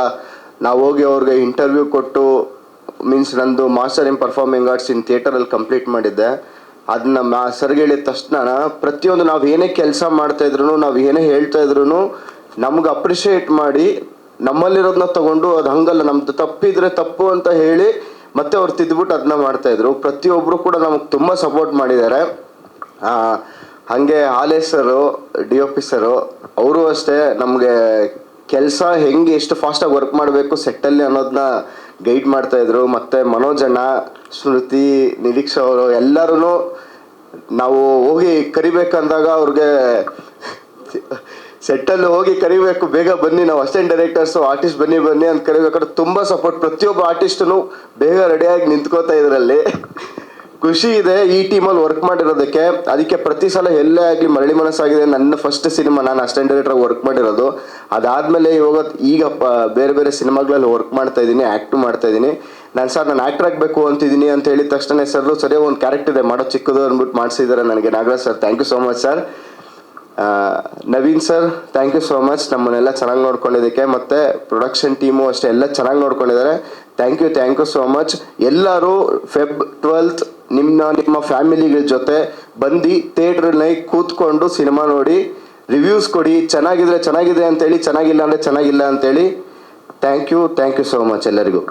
ನಾವು ಹೋಗಿ ಅವ್ರಿಗೆ ಇಂಟರ್ವ್ಯೂ ಕೊಟ್ಟು ಮೀನ್ಸ್ ನಂದು master in performing arts in ಥಿಯೇಟರಲ್ಲಿ ಕಂಪ್ಲೀಟ್ ಮಾಡಿದ್ದೆ. ಅದನ್ನ ಸರ್ಗೆ ಹೇಳಿದ ತಕ್ಷಣ ಪ್ರತಿಯೊಂದು ನಾವು ಏನೇ ಕೆಲಸ ಮಾಡ್ತಾಯಿದ್ರು, ನಾವು ಏನೇ ಹೇಳ್ತಾ ಇದ್ರು ನಮ್ಗೆ ಅಪ್ರಿಷಿಯೇಟ್ ಮಾಡಿ ನಮ್ಮಲ್ಲಿರೋದನ್ನ ತೊಗೊಂಡು ಅದು ಹಂಗಲ್ಲ, ನಮ್ಮದು ತಪ್ಪಿದ್ರೆ ತಪ್ಪು ಅಂತ ಹೇಳಿ ಮತ್ತೆ ಅವ್ರು ತಿದ್ದುಬಿಟ್ಟು ಅದನ್ನ ಮಾಡ್ತಾಯಿದ್ರು. ಪ್ರತಿಯೊಬ್ಬರು ಕೂಡ ನಮಗೆ ತುಂಬ ಸಪೋರ್ಟ್ ಮಾಡಿದ್ದಾರೆ. ಹಾಗೆ ಹಾಲೇಶ್ ಸರು DOP ಸರು ಅವರು ಅಷ್ಟೇ ನಮಗೆ ಕೆಲಸ ಹೆಂಗೆ ಎಷ್ಟು ಫಾಸ್ಟಾಗಿ ವರ್ಕ್ ಮಾಡಬೇಕು ಸೆಟ್ಟಲ್ಲಿ ಅನ್ನೋದನ್ನ ಗೈಡ್ ಮಾಡ್ತಾಯಿದ್ರು. ಮತ್ತು ಮನೋಜ್ ಅಣ್ಣ, ಸ್ಮೃತಿ, ನಿರೀಕ್ಷಾ ಅವರು ಎಲ್ಲರೂ ನಾವು ಹೋಗಿ ಕರಿಬೇಕಂದಾಗ ಅವ್ರಿಗೆ ಸೆಟ್ಟಲ್ಲಿ ಹೋಗಿ ಕರಿಬೇಕು, ಬೇಗ ಬನ್ನಿ, ನಾವು ಅಸಿಸ್ಟೆಂಟ್ ಡೈರೆಕ್ಟರ್ಸು ಆರ್ಟಿಸ್ಟ್ ಬನ್ನಿ ಅಂತ ಕರಿಬೇಕಾದ್ರೆ ತುಂಬ ಸಪೋರ್ಟ್. ಪ್ರತಿಯೊಬ್ಬ ಆರ್ಟಿಸ್ಟೂ ಬೇಗ ರೆಡಿಯಾಗಿ ನಿಂತ್ಕೋತಾ ಇದರಲ್ಲಿ ಖುಷಿ ಇದೆ ಈ ಟೀಮಲ್ಲಿ ವರ್ಕ್ ಮಾಡಿರೋದಕ್ಕೆ. ಅದಕ್ಕೆ ಪ್ರತಿ ಸಲ ಎಲ್ಲೇ ಆಗಲಿ ಮರಳಿ ಮನಸ್ಸಾಗಿದೆ ನನ್ನ ಫಸ್ಟ್ ಸಿನಿಮಾ, ನಾನು ಅಸಿಸ್ಟೆಂಟ್ ಡೈರೆಕ್ಟರ್ ವರ್ಕ್ ಮಾಡಿರೋದು. ಅದಾದಮೇಲೆ ಈಗ ಬೇರೆ ಬೇರೆ ಸಿನಿಮಾಗಳಲ್ಲಿ ವರ್ಕ್ ಮಾಡ್ತಾ ಇದ್ದೀನಿ, ಆ್ಯಕ್ಟು ಮಾಡ್ತಾ ಇದ್ದೀನಿ. ನಾನು ಆ್ಯಕ್ಟರ್ ಆಗಬೇಕು ಅಂತಿದ್ದೀನಿ ಅಂತ ಹೇಳಿದ ತಕ್ಷಣ ಸರಿ ಒಂದು ಕ್ಯಾರೆಕ್ಟರ್ ಇದೆ ಮಾಡೋ ಚಿಕ್ಕದು ಅಂದ್ಬಿಟ್ಟು ಮಾಡಿಸಿದ್ದಾರೆ ನನಗೆ Nagaraj sir. Thank you so much sir. Naveen sir thank you so much ನಮ್ಮನ್ನೆಲ್ಲ ಚೆನ್ನಾಗಿ ನೋಡ್ಕೊಂಡಿದ್ದಕ್ಕೆ. ಮತ್ತು ಪ್ರೊಡಕ್ಷನ್ ಟೀಮು ಅಷ್ಟೇ ಎಲ್ಲ ಚೆನ್ನಾಗಿ ನೋಡ್ಕೊಂಡಿದ್ದಾರೆ. Thank you so much. ಎಲ್ಲರೂ Feb 12th ನಿಮ್ಮ ಫ್ಯಾಮಿಲಿಗಳ ಜೊತೆ ಬಂದು ಥಿಯೇಟ್ರಲ್ಲಿ ಕೂತ್ಕೊಂಡು ಸಿನಿಮಾ ನೋಡಿ ರಿವ್ಯೂಸ್ ಕೊಡಿ. ಚೆನ್ನಾಗಿದೆ ಅಂತೇಳಿ, ಚೆನ್ನಾಗಿಲ್ಲ ಅಂದರೆ ಚೆನ್ನಾಗಿಲ್ಲ ಅಂತೇಳಿ. ಥ್ಯಾಂಕ್ ಯು ಸೋ ಮಚ್ ಎಲ್ಲರಿಗೂ.